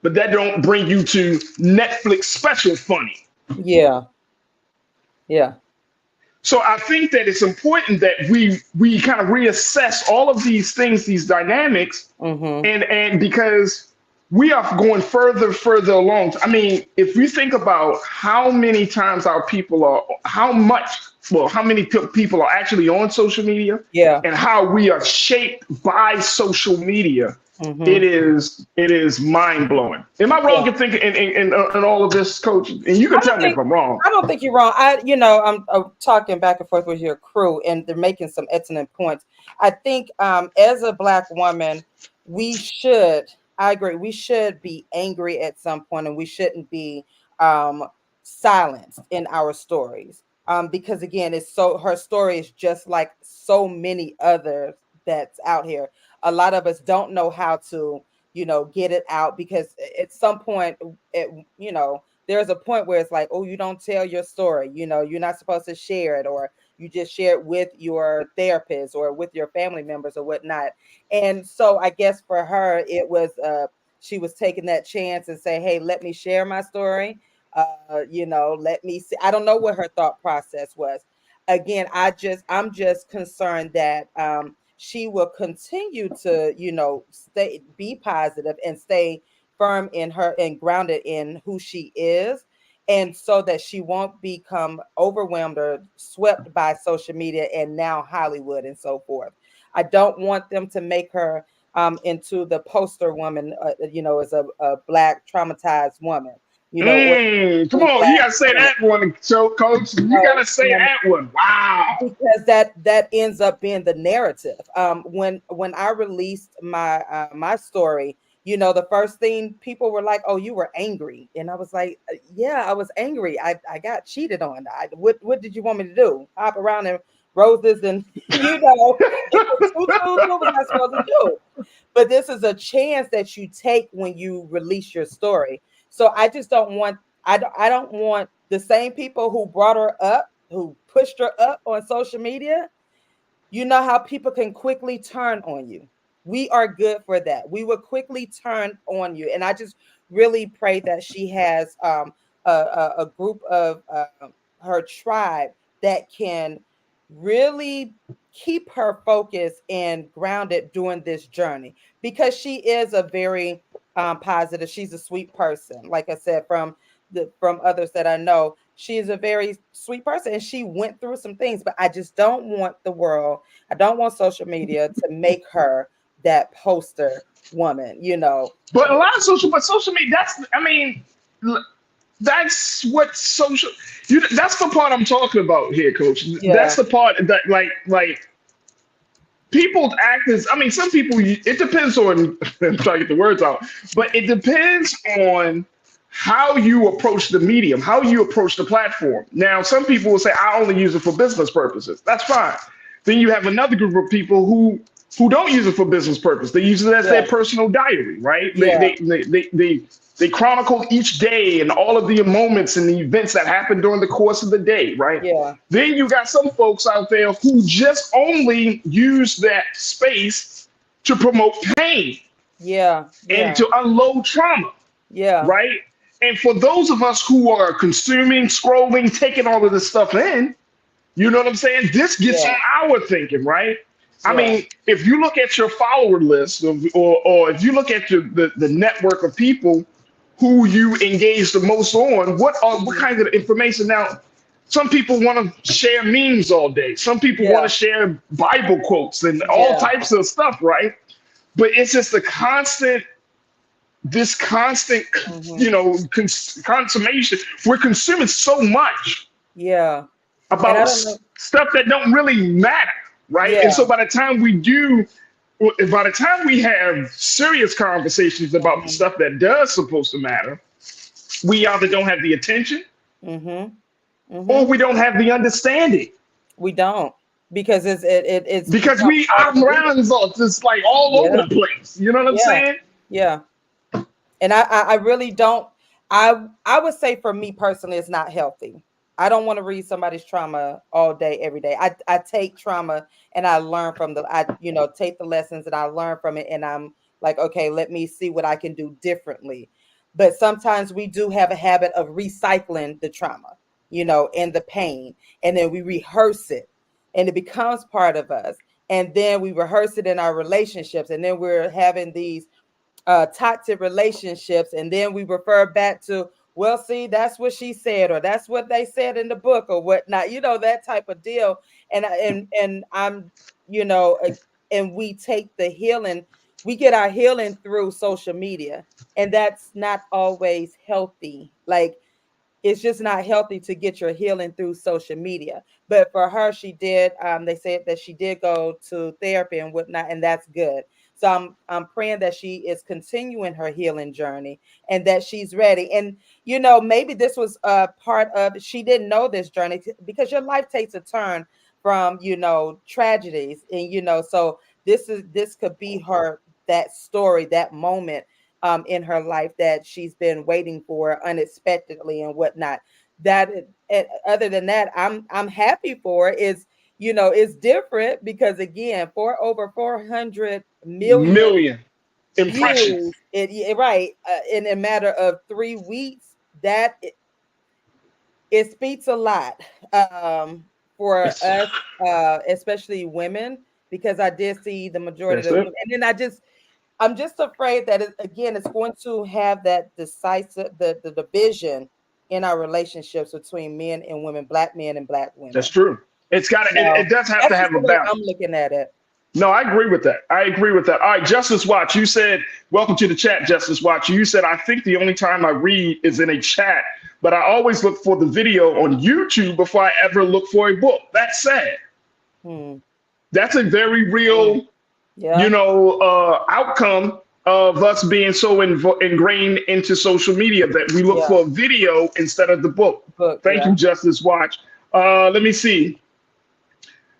but that don't bring you to Netflix special funny. Yeah. Yeah. So I think that it's important that we kind of reassess all of these things, these dynamics, mm-hmm. and because we are going further along. I mean, if you think about how many times how much how many people are actually on social media, and how we are shaped by social media. It is mind blowing. Am I wrong in thinking in all of this, Coach? And you can tell me if I'm wrong. I don't think you're wrong. I'm talking back and forth with your crew, and they're making some excellent points. I think as a Black woman, I agree, we should be angry at some point, and we shouldn't be silenced in our stories. Because again, her story is just like so many others that's out here. A lot of us don't know how to, get it out, because at some point, there's a point where it's like, oh, you don't tell your story, you're not supposed to share it, or you just share it with your therapist or with your family members or whatnot. And so I guess for her, it was, she was taking that chance and say, hey, let me share my story. Let me see. I don't know what her thought process was. Again, I'm just concerned that she will continue to, be positive and stay firm in her and grounded in who she is. And so that she won't become overwhelmed or swept by social media and now Hollywood and so forth. I don't want them to make her into the poster woman, as a Black traumatized woman. Come on, you gotta say that one, so Coach. You gotta say that one. Wow, because that ends up being the narrative. When I released my story, the first thing people were like, "Oh, you were angry," and I was like, "Yeah, I was angry. I got cheated on. What did you want me to do? Hop around in roses and what was I supposed to do?" But this is a chance that you take when you release your story. So I just don't want, I don't want the same people who brought her up, who pushed her up on social media. You know how people can quickly turn on you. We are good for that. We will quickly turn on you. And I just really pray that she has a group of her tribe that can really keep her focused and grounded during this journey, because she is a very positive. She's a sweet person. Like I said, from others that I know, she is a very sweet person, and she went through some things. But I just don't want the world, I don't want social media to make her that poster woman, But a lot of social media, that's what social. That's the part I'm talking about here, Coach. Yeah. That's the part that like people act as. Some people. It depends on. I'm trying to get the words out, but it depends on how you approach the medium, how you approach the platform. Now, some people will say, "I only use it for business purposes." That's fine. Then you have another group of people who don't use it for business purpose. They use it as their personal diary, right? Yeah. They chronicle each day and all of the moments and the events that happen during the course of the day, right? Yeah. Then you got some folks out there who just only use that space to promote pain. Yeah. And to unload trauma. Yeah. Right? And for those of us who are consuming, scrolling, taking all of this stuff in, you know what I'm saying? This gets on our thinking, right? Yeah. If you look at your follower list or if you look at the network of people who you engage the most on, what kinds of information? Now, some people want to share memes all day. Some people want to share Bible quotes and all types of stuff, right? But it's just constant, consummation. We're consuming so much. Yeah. About stuff that don't really matter, right? Yeah. And so by the time we have serious conversations about the stuff that does supposed to matter, we either don't have the attention or we don't have the understanding. We don't, because it's because our ground is just like all over the place. You know what I'm saying? Yeah. And I really don't. I would say for me personally, it's not healthy. I don't want to read somebody's trauma all day, every day. I take trauma and I learn from take the lessons and I learn from it. And I'm like, okay, let me see what I can do differently. But sometimes we do have a habit of recycling the trauma, and the pain. And then we rehearse it and it becomes part of us. And then we rehearse it in our relationships. And then we're having these toxic relationships. And then we refer back to well, see, that's what she said, or that's what they said in the book, or whatnot, that type of deal. And I'm, and we take the healing, we get our healing through social media, and that's not always healthy. Like, it's just not healthy to get your healing through social media. But for her, she did. They said that she did go to therapy and whatnot, and that's good. So I'm praying that she is continuing her healing journey and that she's ready. And maybe this was a part of, she didn't know this journey, because your life takes a turn from tragedies, and so this could be her, that story, that moment in her life that she's been waiting for unexpectedly and whatnot. That, other than that, I'm happy for it. It's different because, again, for over 400 million impressions, views, right, in a matter of 3 weeks, that it speaks a lot for us, especially women, because I did see the majority of the women, and then I'm just afraid that it's going to have that decisive, the division in our relationships between men and women, Black men and Black women. That's true. It's got to. It does have to have a balance. I'm looking at it. No, I agree with that. All right, Justice Watch, you said, welcome to the chat, Justice Watch. You said, I think the only time I read is in a chat, but I always look for the video on YouTube before I ever look for a book. That's sad. That's a very real, outcome of us being so ingrained into social media that we look for a video instead of the book. Thank you, Justice Watch. Let me see.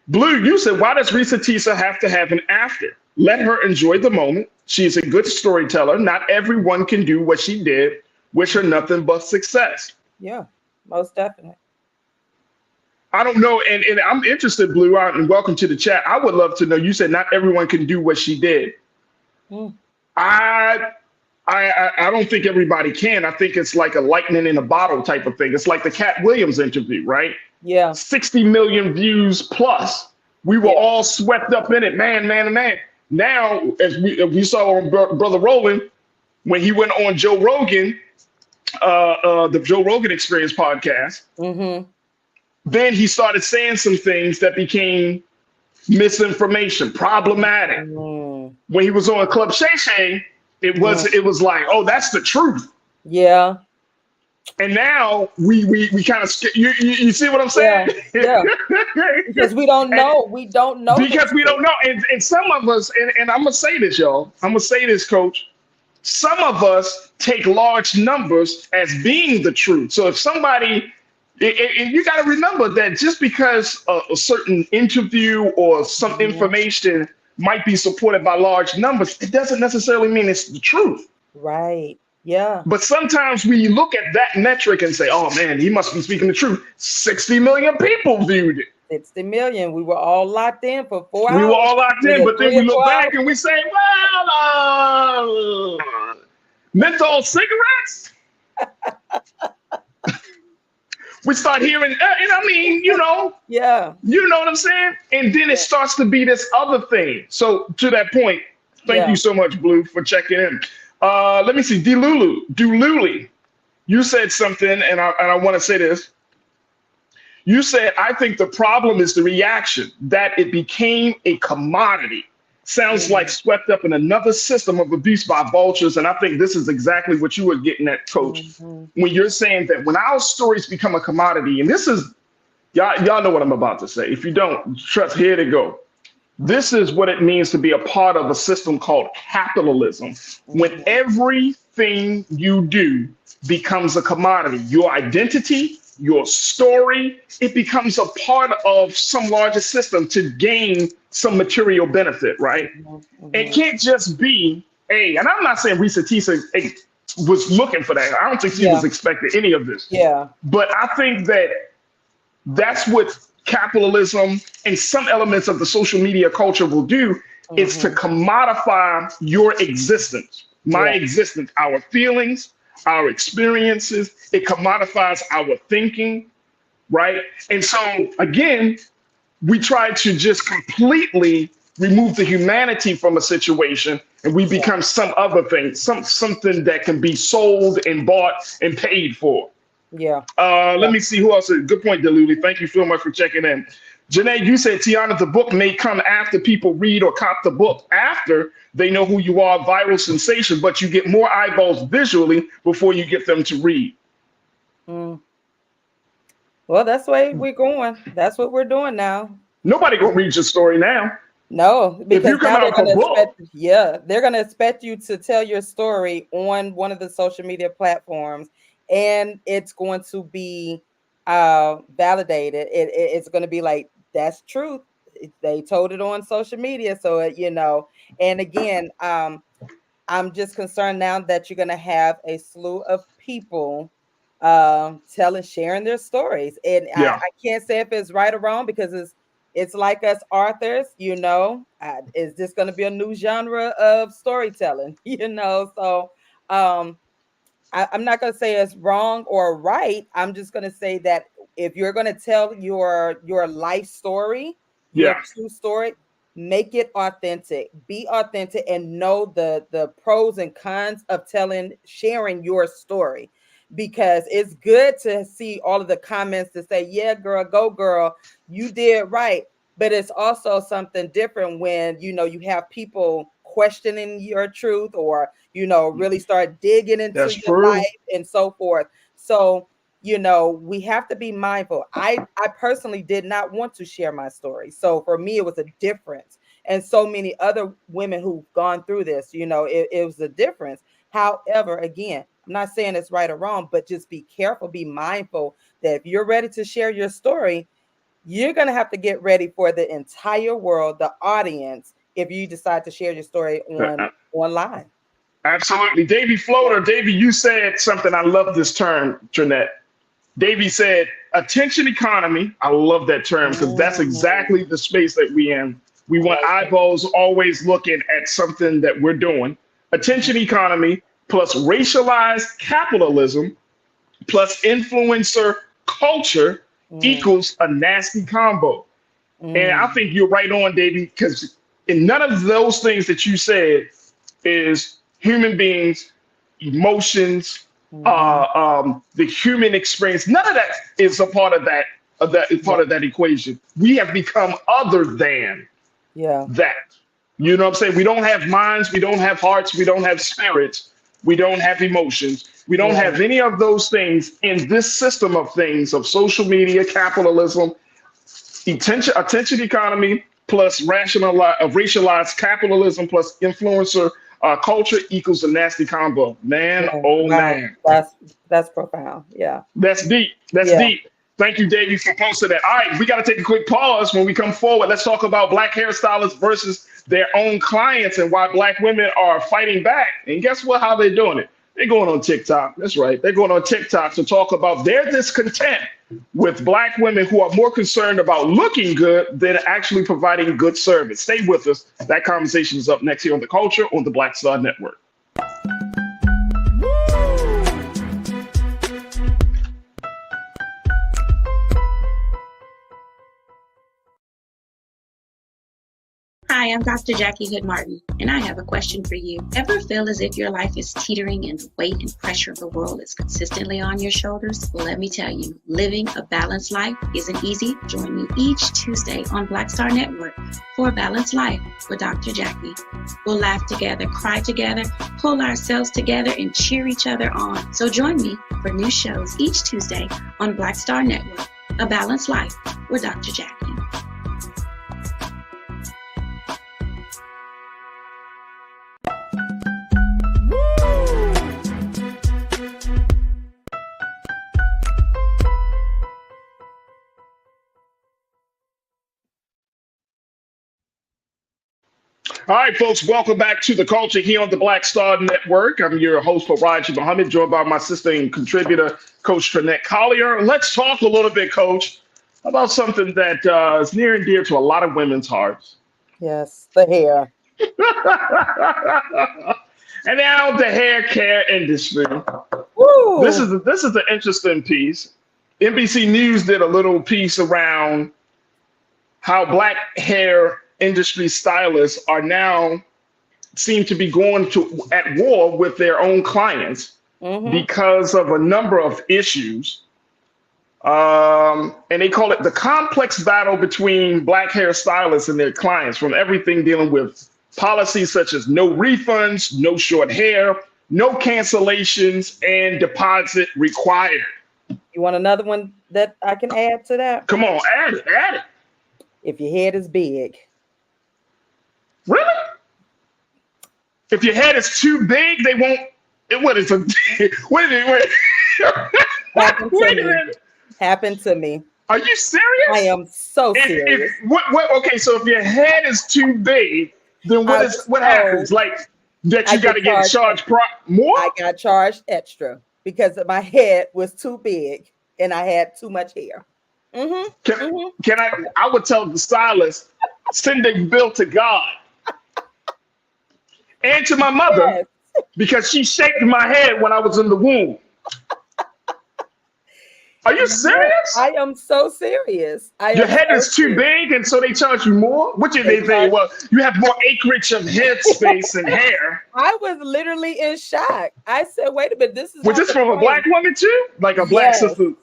Blue, you said, why does Reesa Teesa have to have an after? Let her enjoy the moment. She's a good storyteller. Not everyone can do what she did. Wish her nothing but success. Yeah, most definitely. I don't know. And I'm interested, Blue, and welcome to the chat. I would love to know, you said not everyone can do what she did. I don't think everybody can. I think it's like a lightning in a bottle type of thing. It's like the Cat Williams interview, right? Yeah. 60 million views plus. We were all swept up in it, man. Now, as we saw on Brother Roland, when he went on Joe Rogan, the Joe Rogan Experience podcast, then he started saying some things that became misinformation, problematic. When he was on Club Shay Shay, it was like, oh, that's the truth. Yeah. And now we kind of you see what I'm saying? Yeah. Because we don't know. Because we don't know. And some of us, and I'm gonna say this, y'all. I'm gonna say this, Coach. Some of us take large numbers as being the truth. So if somebody, and you got to remember that just because a certain interview or some information might be supported by large numbers, it doesn't necessarily mean it's the truth. Right. Yeah. But sometimes we look at that metric and say, oh man, he must be speaking the truth. 60 million people viewed it. 60 million. We were all locked in for 4 hours. We were all locked in, but then we look back and we say, well, menthol cigarettes? We start hearing, and I mean, yeah, you know what I'm saying? And then it starts to be this other thing. So to that point, thank you so much, Blue, for checking in. Let me see, Dululi, you said something, and I want to say this. You said, I think the problem is the reaction, that it became a commodity. Sounds like swept up in another system of abuse by vultures. And I think this is exactly what you were getting at, Coach, when you're saying that when our stories become a commodity, and this is, y'all know what I'm about to say. If you don't, trust, here to go. This is what it means to be a part of a system called capitalism. When everything you do becomes a commodity, your identity, your story, it becomes a part of some larger system to gain some material benefit, right? It can't just be and I'm not saying Reesa Teesa was looking for that. I don't think she was expecting any of this. Yeah. But I think that that's what capitalism and some elements of the social media culture will do, is to commodify your existence, my existence, our feelings, our experiences. It commodifies our thinking, right? And so again, we try to just completely remove the humanity from a situation and we become some other thing, something that can be sold and bought and paid for. Yeah. Let me see who else. Good point, Deluli. Thank you so much for checking in. Janae, you said, Tiana, the book may come after people read or cop the book after they know who you are, viral sensation, but you get more eyeballs visually before you get them to read. Well, that's the way we're going. That's what we're doing now. Nobody gonna read your story now. No, because if you come now out with a book, they're gonna expect you to tell your story on one of the social media platforms, and it's going to be validated. It's going to be like, that's truth. They told it on social media, so And again, I'm just concerned now that you're going to have a slew of people sharing their stories, and I can't say if it's right or wrong, because it's like us authors, is this going to be a new genre of storytelling? So I'm not going to say it's wrong or right. I'm just going to say that if you're going to tell your life story, your true story, make it authentic. Be authentic and know the pros and cons of sharing your story, because it's good to see all of the comments to say, yeah, girl, go girl, you did right. But it's also something different when, you have people questioning your truth, or, really start digging into your life and so forth. So, we have to be mindful. I personally did not want to share my story. So for me, it was a difference. And so many other women who've gone through this, it was a difference. However, again, I'm not saying it's right or wrong, but just be careful, be mindful that if you're ready to share your story, you're going to have to get ready for the entire world, the audience, if you decide to share your story online. Absolutely. Davey Floater, Davey, you said something. I love this term, Jeanette. Davey said, attention economy. I love that term, because that's exactly the space that we in. We want eyeballs always looking at something that we're doing. Attention economy plus racialized capitalism plus influencer culture equals a nasty combo. And I think you're right on, Davey, because in none of those things that you said is human beings, emotions, the human experience. None of that is a part of that. Part of that equation. We have become other than that. You know what I'm saying? We don't have minds. We don't have hearts. We don't have spirits. We don't have emotions. We don't have any of those things in this system of things of social media, capitalism, attention economy plus racialized capitalism plus influencer culture equals a nasty combo. Man, man. That's profound. Yeah. That's deep. That's deep. Thank you, Davey, for posting that. All right, we got to take a quick pause. When we come forward, let's talk about Black hairstylists versus their own clients and why Black women are fighting back. And guess what? How they're doing it? They're going on TikTok. That's right. They're going on TikTok to talk about their discontent with Black women who are more concerned about looking good than actually providing good service. Stay with us. That conversation is up next here on The Culture on the Black Star Network. Hi, I'm Dr. Jackie Hood Martin, and I have a question for you. Ever feel as if your life is teetering and the weight and pressure of the world is consistently on your shoulders? Well, let me tell you, living a balanced life isn't easy. Join me each Tuesday on Black Star Network for A Balanced Life with Dr. Jackie. We'll laugh together, cry together, pull ourselves together, and cheer each other on. So join me for new shows each Tuesday on Black Star Network, A Balanced Life with Dr. Jackie. All right, folks, welcome back to The Culture here on the Black Star Network. I'm your host, Farajii Muhammad, joined by my sister and contributor, Coach Trinette Collier. Let's talk a little bit, Coach, about something that is near and dear to a lot of women's hearts. Yes, the hair. And now the hair care industry. Woo. This is an interesting piece. NBC News did a little piece around how Black hair industry stylists are now seem to be going to at war with their own clients because of a number of issues. And they call it the complex battle between Black hairstylists and their clients, from everything dealing with policies such as no refunds, no short hair, no cancellations, and deposit required. You want another one that I can add to that? Come on, add it. If your head is big. Really? If your head is too big, they won't. What is it? Wait a minute. Happened to me. Are you serious? I am so serious. Okay, so if your head is too big, then what happens? Like that you got to get charged more? I got charged extra because my head was too big and I had too much hair. Can I would tell the stylist, send a bill to God and to my mother because she shaped my head when I was in the womb. Are you serious? I am so serious. Your head is too big, and so they charge you more? What did they say? Well, you have more acreage of head space and hair. I was literally in shock. I said, wait a minute, this is... Was this from a Black woman too? Like a Black sister?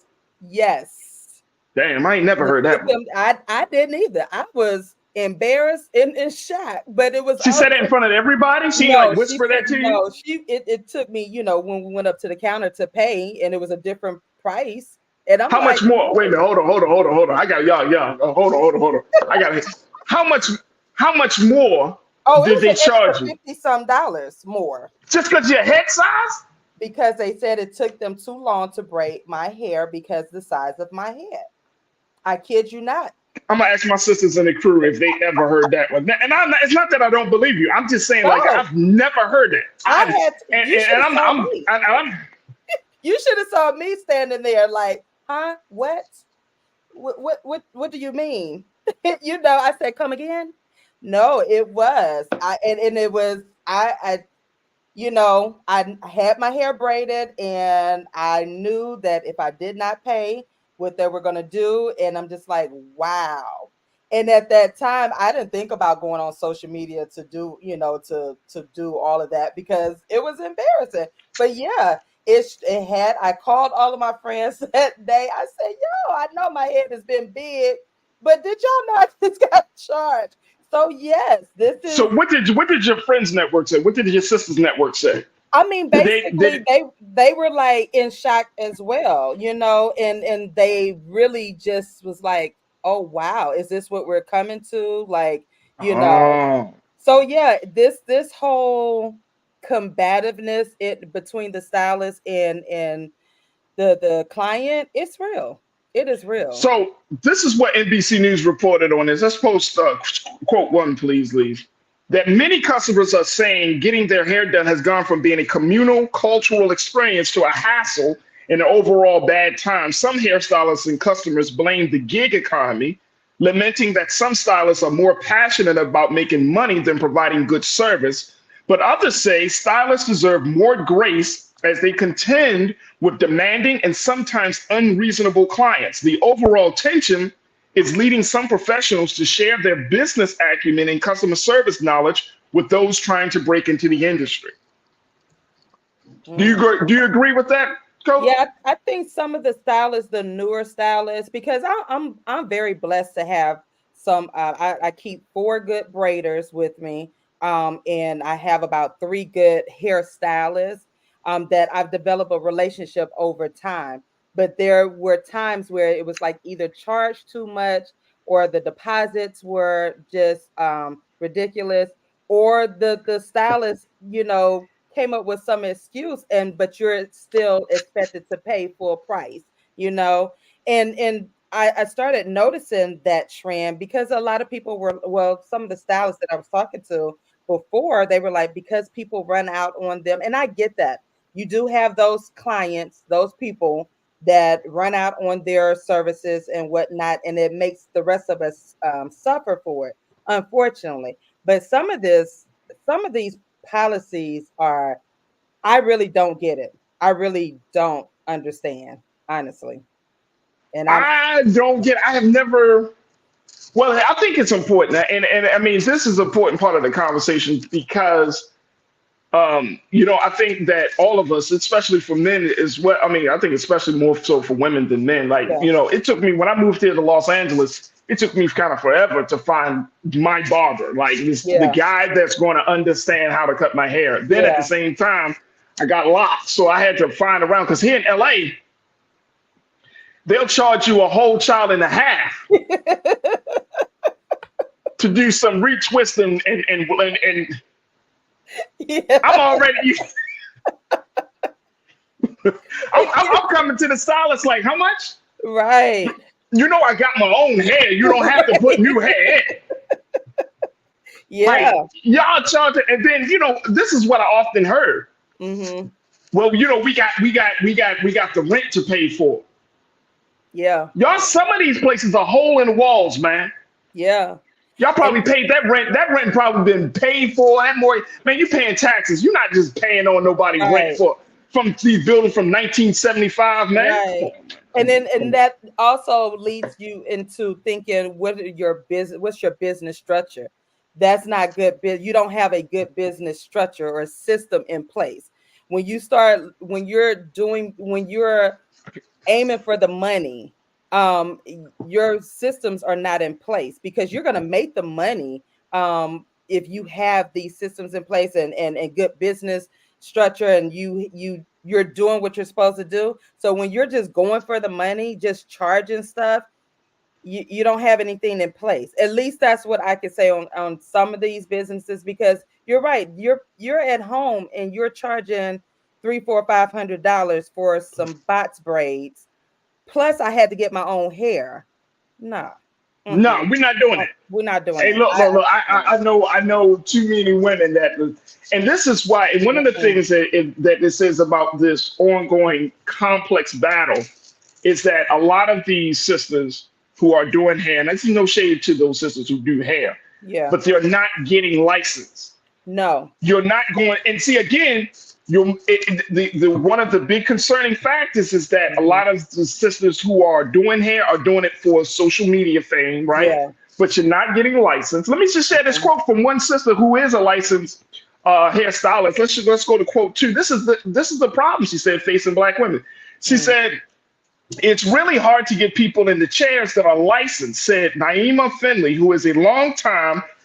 Yes. Damn, I ain't never heard that one. I didn't either. I was embarrassed and in shock, but it was... She said it in front of everybody? She whispered that to you? No, it took me, when we went up to the counter to pay, and it was a different price. And I'm how much more? Wait a minute, hold on. I got y'all. Hold on. I got it. How much more did they charge you? $50-some more. Just because your head size? Because they said it took them too long to braid my hair because the size of my head. I kid you not. I'm gonna ask my sisters in the crew if they ever heard that one. And it's not that I don't believe you. I'm just saying, like, I've never heard it. You should have saw me standing there like, huh? What do you mean? I said, come again? No, it was. I had my hair braided and I knew that if I did not pay what they were gonna do, and I'm just like, wow. And at that time, I didn't think about going on social media to do, to do all of that because it was embarrassing. But yeah, I called all of my friends that day. I said, I know my head has been big, but did y'all know I just got charged? So yes, this is. So what did your friends network say? What did your sisters network say? I mean, basically they were like in shock as well, and they really just was like, oh wow, is this what we're coming to? Like, So yeah, this whole combativeness between the stylist and the client, it's real. It is real. So this is what NBC News reported on this. Let's post quote one, please, Lee. That many customers are saying getting their hair done has gone from being a communal cultural experience to a hassle and an overall bad time. Some hairstylists and customers blame the gig economy, lamenting that some stylists are more passionate about making money than providing good service. But others say stylists deserve more grace as they contend with demanding and sometimes unreasonable clients. The overall tension is leading some professionals to share their business acumen and customer service knowledge with those trying to break into the industry. Do you agree with that, Coach? Yeah, I think some of the stylists, the newer stylists, because I'm very blessed to have some. I keep 4 good braiders with me, and I have about 3 good hairstylists that I've developed a relationship over time. But there were times where it was like either charged too much or the deposits were just ridiculous, or the stylist, came up with some excuse, but you're still expected to pay full price, and I started noticing that trend because a lot of people some of the stylists that I was talking to before, they were like, because people run out on them. And I get that. You do have those clients, those people that run out on their services and whatnot, and it makes the rest of us suffer for it, unfortunately. But some of these policies I really don't get it. I really don't understand, honestly. And I don't get. I have never. Well, I think it's important, and I mean, this is an important part of the conversation because, I think that all of us, especially for men, is what I mean. I think especially more so for women than men. Like, it took me when I moved here to Los Angeles. It took me kind of forever to find my barber, like the guy that's going to understand how to cut my hair. Then at the same time, I got locks, so I had to find around because here in LA, they'll charge you a whole child and a half to do some retwist and I'm already. I'm coming to the stylist like, how much? Right. I got my own hair. You don't have to put new hair in. Yeah. Like, y'all charge it, and then this is what I often heard. Mm-hmm. Well, we got the rent to pay for. Yeah. Y'all, some of these places are hole in the walls, man. Yeah. Y'all probably paid that rent. That rent probably been paid for. And more, man, you paying taxes. You're not just paying on nobody's rent from these buildings from 1975, man. Right. And that also leads you into thinking, what's your business structure? That's not good. You don't have a good business structure or system in place. When you're aiming for the money, your systems are not in place because you're going to make the money if you have these systems in place and good business structure, and you're doing what you're supposed to do. So when you're just going for the money, just charging stuff, you don't have anything in place. At least that's what I could say on some of these businesses, because you're right. You're at home and you're charging $300, $400, $500 for some bots braids. Plus I had to get my own hair. No. Mm-hmm. No, we're not doing it. We're not doing it. Hey, look, I know too many women and this is why, and one of the things that this is about this ongoing complex battle is that a lot of these sisters who are doing hair, and there's no shade to those sisters who do hair, but they're not getting licensed. No. You're not going, and see, again, one of the big concerning factors is that a lot of the sisters who are doing hair are doing it for social media fame, right? Yeah. But you're not getting licensed. Let me just share this quote from one sister who is a licensed hairstylist. Let's go to quote 2. This is the problem, she said, facing Black women. She said, it's really hard to get people in the chairs that are licensed, said Naima Finley, who is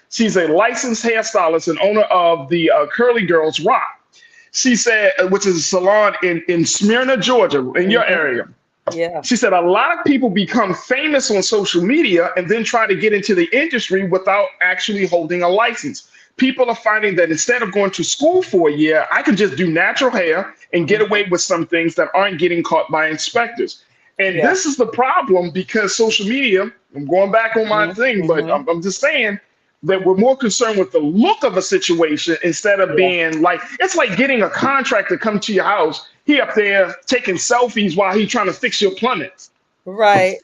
she's a licensed hairstylist and owner of the Curly Girls Rock. She said, which is a salon in Smyrna, Georgia, in your area. Yeah. She said a lot of people become famous on social media and then try to get into the industry without actually holding a license. People are finding that instead of going to school for a year, I could just do natural hair and get away with some things that aren't getting caught by inspectors. And this is the problem, because social media, I'm going back on my thing, but I'm just saying that we're more concerned with the look of a situation instead of being like, it's like getting a contractor come to your house. He up there taking selfies while he's trying to fix your plumbing. Right.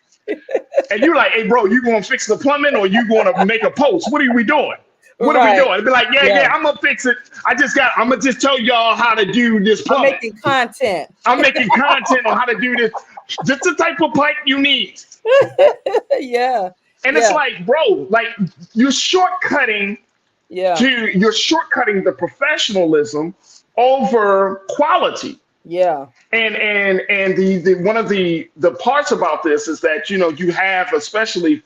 And you're like, hey, bro, you going to fix the plumbing or you going to make a post? What are we doing? What are we doing? It'd be like, I'm going to fix it. I'm going to just tell y'all how to do this plumbing. I'm making content. I'm making content on how to do this. Just the type of pipe you need. Yeah. And it's like, bro, like you're shortcutting the professionalism over quality. Yeah. And the one of the parts about this is that, you have, especially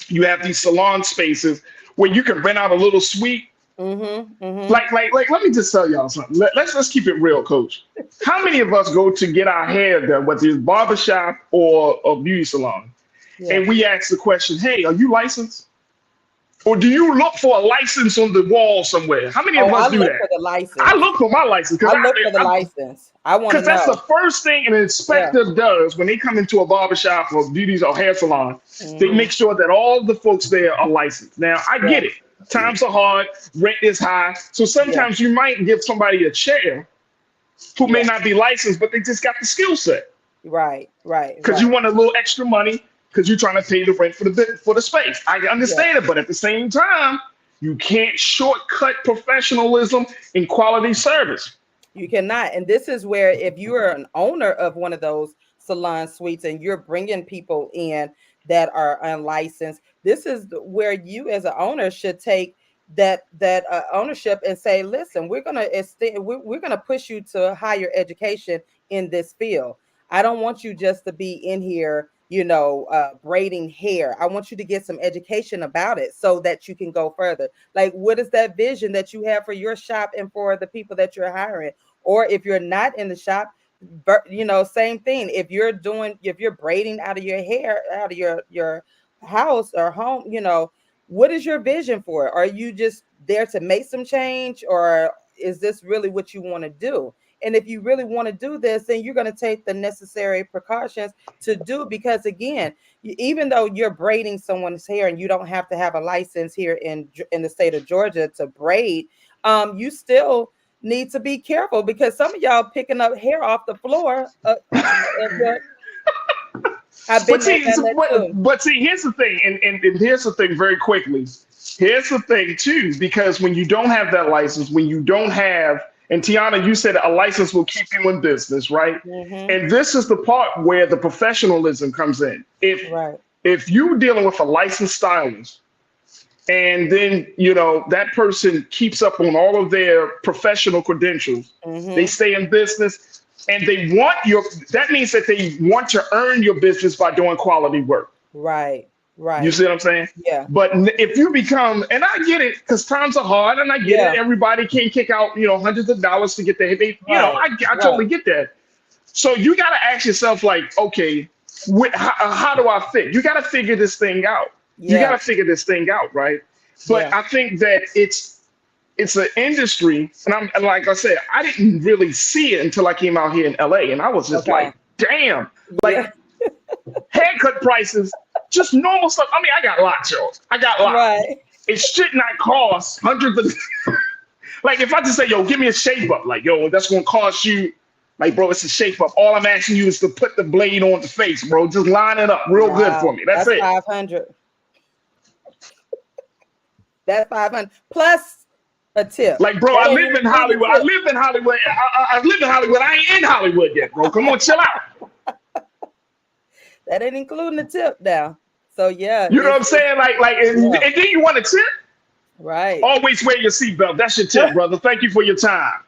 you have these salon spaces where you can rent out a little suite. Like, let me just tell y'all something. Let's keep it real, Coach. How many of us go to get our hair done, whether it's barbershop or a beauty salon? And we ask the question, hey, are you licensed? Or do you look for a license on the wall somewhere? How many of us do that? For the license. I look for my license. I look for the license. I want to know. Because that's the first thing an inspector does when they come into a barbershop or beauty or hair salon. They make sure that all the folks there are licensed. Now, I get it. Times are hard. Rent is high. So sometimes you might give somebody a chair who may not be licensed, but they just got the skill set. Right. Because you want a little extra money because you're trying to pay the rent for the space. I understand it, but at the same time, you can't shortcut professionalism in quality service. You cannot. And this is where, if you are an owner of one of those salon suites and you're bringing people in that are unlicensed, this is where you as an owner should take that ownership and say, listen, we're gonna push you to higher education in this field. I don't want you just to be in here, braiding hair. I want you to get some education about it so that you can go further. Like, what is that vision that you have for your shop and for the people that you're hiring? Or if you're not in the shop, same thing. If you're braiding out of your hair, out of your house or home, what is your vision for it? Are you just there to make some change, or is this really what you want to do? And if you really want to do this, then you're going to take the necessary precautions to do, because again, even though you're braiding someone's hair and you don't have to have a license here in the state of Georgia to braid, you still need to be careful, because some of y'all picking up hair off the floor. But see, here's the thing, and here's the thing very quickly. Here's the thing too, because when you don't have that license, when you don't have, and Tiana, you said a license will keep you in business, right? Mm-hmm. And this is the part where the professionalism comes in. If you're dealing with a licensed stylist, and then, that person keeps up on all of their professional credentials, mm-hmm. they stay in business, and they want that means that they want to earn your business by doing quality work. Right. You see what I'm saying? Yeah. But if you become, and I get it, because times are hard, and I get it. Everybody can't kick out, hundreds of dollars to get there. I totally get that. So you got to ask yourself, like, okay, how do I fit? You got to figure this thing out. Yeah. You got to figure this thing out, right? But I think that it's an industry, and like I said, I didn't really see it until I came out here in LA, and I was just like, damn, like haircut prices, just normal stuff. I mean, I got lots, y'all. I got lots. Right. It should not cost hundreds of. Like, if I just say, yo, give me a shape up, like, yo, that's gonna cost you. Like, bro, it's a shape up. All I'm asking you is to put the blade on the face, bro. Just line it up real good for me. That's it. 500. That's 500 plus a tip. Like, bro, I live in Hollywood. I live in Hollywood. I live in Hollywood. I ain't in Hollywood yet, bro. Come on, chill out. That ain't including the tip now. So yeah. You know what I'm saying? And then you want a tip? Right. Always wear your seatbelt. That's your tip, brother. Thank you for your time.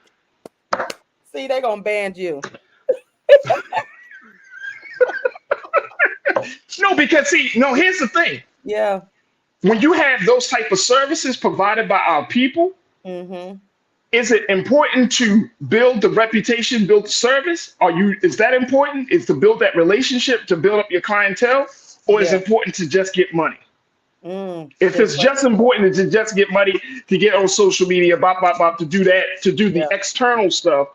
See, they're gonna ban you. No, because here's the thing. Yeah. When you have those type of services provided by our people, mm-hmm. is it important to build the reputation, build the service? Is that important? Is to build that relationship, to build up your clientele, or is it important to just get money? If it's just important to just get money, to get on social media, to do that, to do the external stuff,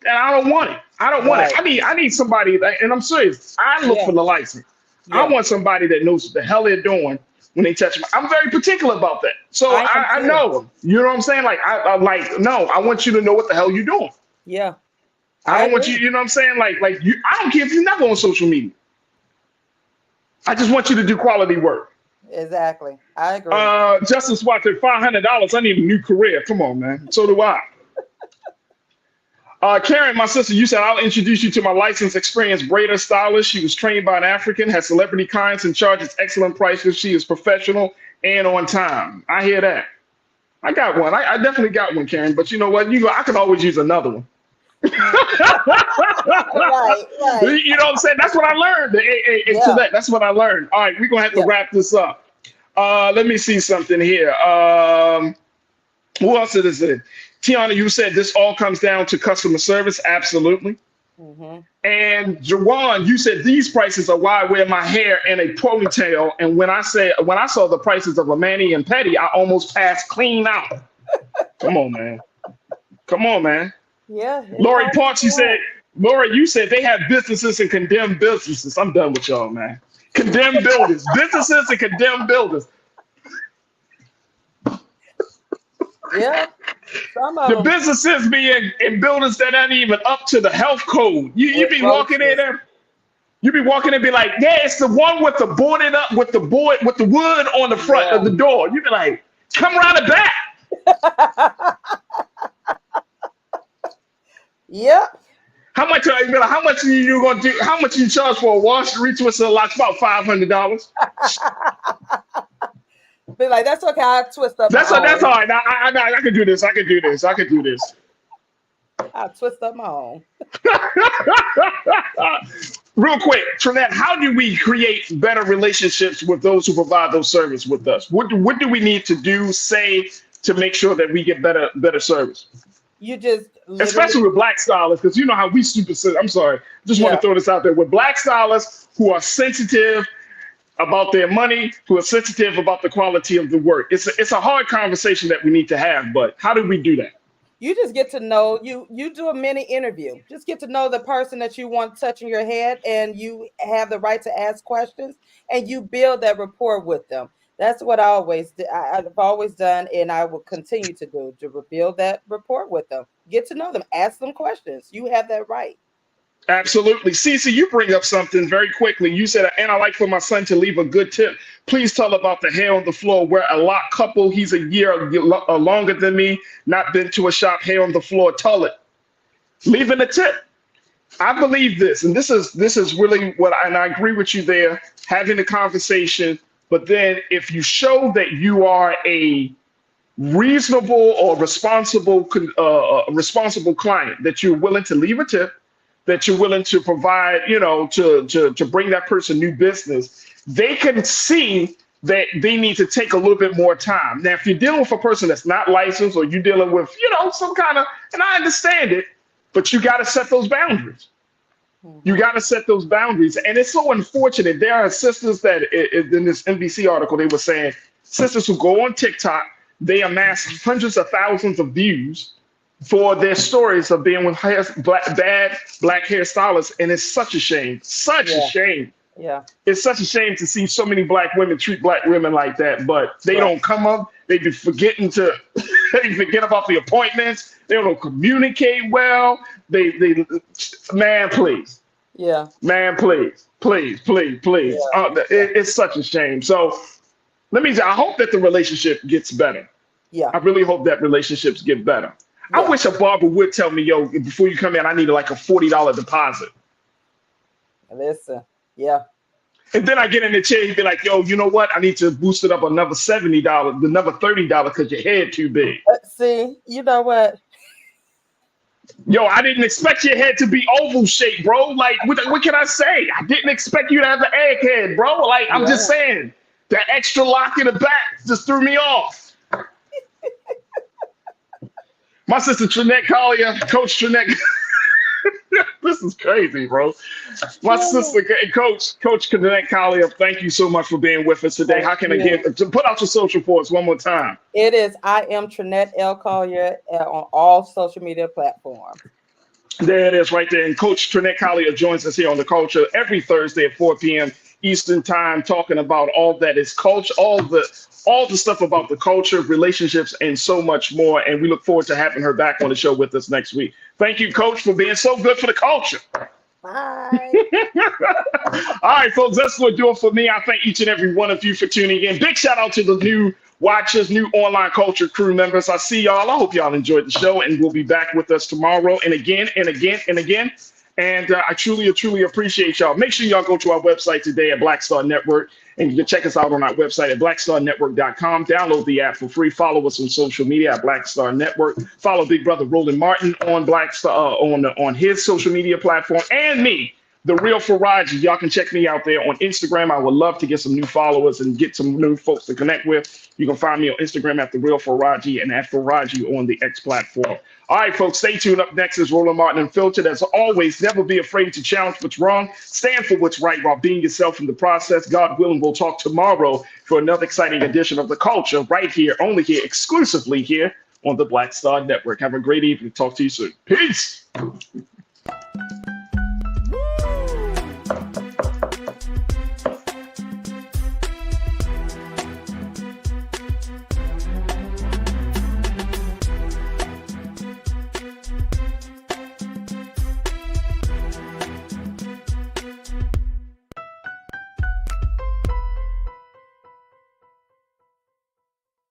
then I don't want it. I don't want it. I need somebody that, and I'm serious. I look for the license. I want somebody that knows what the hell they're doing when they touch me. I'm very particular about that. So I know them. You know what I'm saying? Like, I want you to know what the hell you're doing. Yeah. I don't want you, you know what I'm saying? Like I don't care if you're never on social media. I just want you to do quality work. Exactly. I agree. Justice Watson, $500. I need a new career. Come on, man. So do I. Karen, my sister, you said, I'll introduce you to my licensed, experienced braider stylist. She was trained by an African, has celebrity clients, and charges excellent prices. She is professional and on time. I hear that. I got one. I definitely got one, Karen. But you know what? I could always use another one. Right. You know what I'm saying? That's what I learned. That's what I learned. All right, we're going to have to wrap this up. Let me see something here. Who else is it? Tiana, you said this all comes down to customer service. Absolutely. Mm-hmm. And Jawan, you said these prices are why I wear my hair in a ponytail. And when I saw the prices of a mani and pedi, I almost passed clean out. Come on, man. Come on, man. Yeah. Lori Parks, you said they have businesses and condemned businesses. I'm done with y'all, man. Condemned builders, businesses and condemned builders. Yeah. The businesses be in buildings that aren't even up to the health code. You be walking in there. You be walking in and be like, yeah, it's the one with the boarded up with the wood on the front of the door. You be like, come around the back. Yep. How much are you gonna do? How much you charge for a wash retwist and lock? About $500. Be like, that's okay. I'll twist up. That's all right. I can do this. I can do this. I'll twist up my own. Real quick, Trinette, how do we create better relationships with those who provide those services with us? What do we need to do, say, to make sure that we get better service? You just especially with Black stylists, because you know how we I'm sorry, just want to throw this out there. With Black stylists who are sensitive about their money, who are sensitive about the quality of the work. It's a hard conversation that we need to have, but how do we do that? You just get to know, you do a mini interview. Just get to know the person that you want touching your head, and you have the right to ask questions, and you build that rapport with them. That's what I've always done, and I will continue to do, to build that rapport with them. Get to know them, ask them questions. You have that right. Absolutely. Cece, you bring up something very quickly. You said, and I like for my son to leave a good tip. Please tell about the hair on the floor. We're a lock couple. He's a year longer than me. Not been to a shop, hair on the floor. Tell it. Leaving a tip. I believe this, and this is really and I agree with you there, having a conversation. But then if you show that you are a reasonable or responsible client, that you're willing to leave a tip, that you're willing to provide, to bring that person new business, they can see that they need to take a little bit more time. Now, if you're dealing with a person that's not licensed, or you're dealing with, some kind of, and I understand it, but you got to set those boundaries. You got to set those boundaries. And it's so unfortunate. There are sisters that in this NBC article, they were saying sisters who go on TikTok, they amass hundreds of thousands of views for their stories of being with bad black hairstylists. And it's such a shame, a shame. Yeah. It's such a shame to see so many black women treat black women like that, but they don't come up. They be forgetting to they forget about the appointments. They don't communicate well. Man, please. Yeah. Man, please. Yeah. It's such a shame. So I hope that the relationship gets better. Yeah. I really hope that relationships get better. Yeah. I wish a barber would tell me, yo, before you come in, I need like a $40 deposit. Listen. Yeah. And then I get in the chair, he'd be like, yo, you know what? I need to boost it up another $70, another $30 because your head too big. See, you know what? Yo, I didn't expect your head to be oval shaped, bro. Like, what can I say? I didn't expect you to have the egghead, bro. Like, I'm just saying, that extra lock in the back just threw me off. My sister Trinette Collier, Coach Trinette. This is crazy, bro. My sister and Coach Trinette Collier, thank you so much for being with us today. How can I put out your social for us one more time? It is I am Trinette L. Collier on all social media platforms. There it is right there. And Coach Trinette Collier joins us here on The Culture every Thursday at 4 p.m. Eastern Time, talking about all that is culture, all the stuff about the culture, relationships, and so much more. And we look forward to having her back on the show with us next week. Thank you, Coach, for being so good for the culture. Bye. All right, folks, that's going to do it for me. I thank each and every one of you for tuning in. Big shout out to the new watchers, new online culture crew members. I see y'all. I hope y'all enjoyed the show, and we'll be back with us tomorrow and again and again and again. And I truly appreciate y'all. Make sure y'all go to our website today at Black Star Network, and you can check us out on our website at blackstarnetwork.com. Download the app for free. Follow us on social media at Black Star Network. Follow Big Brother Roland Martin on Black Star on his social media platform, and me, The Real Farajii. Y'all can check me out there on Instagram. I would love to get some new followers and get some new folks to connect with. You can find me on Instagram at The Real Farajii and at Farajii on the X platform. All right, folks, stay tuned. Up next is Roland Martin Unfiltered. As always, never be afraid to challenge what's wrong. Stand for what's right while being yourself in the process. God willing, we'll talk tomorrow for another exciting edition of The Culture right here, only here, exclusively here on the Black Star Network. Have a great evening. Talk to you soon. Peace.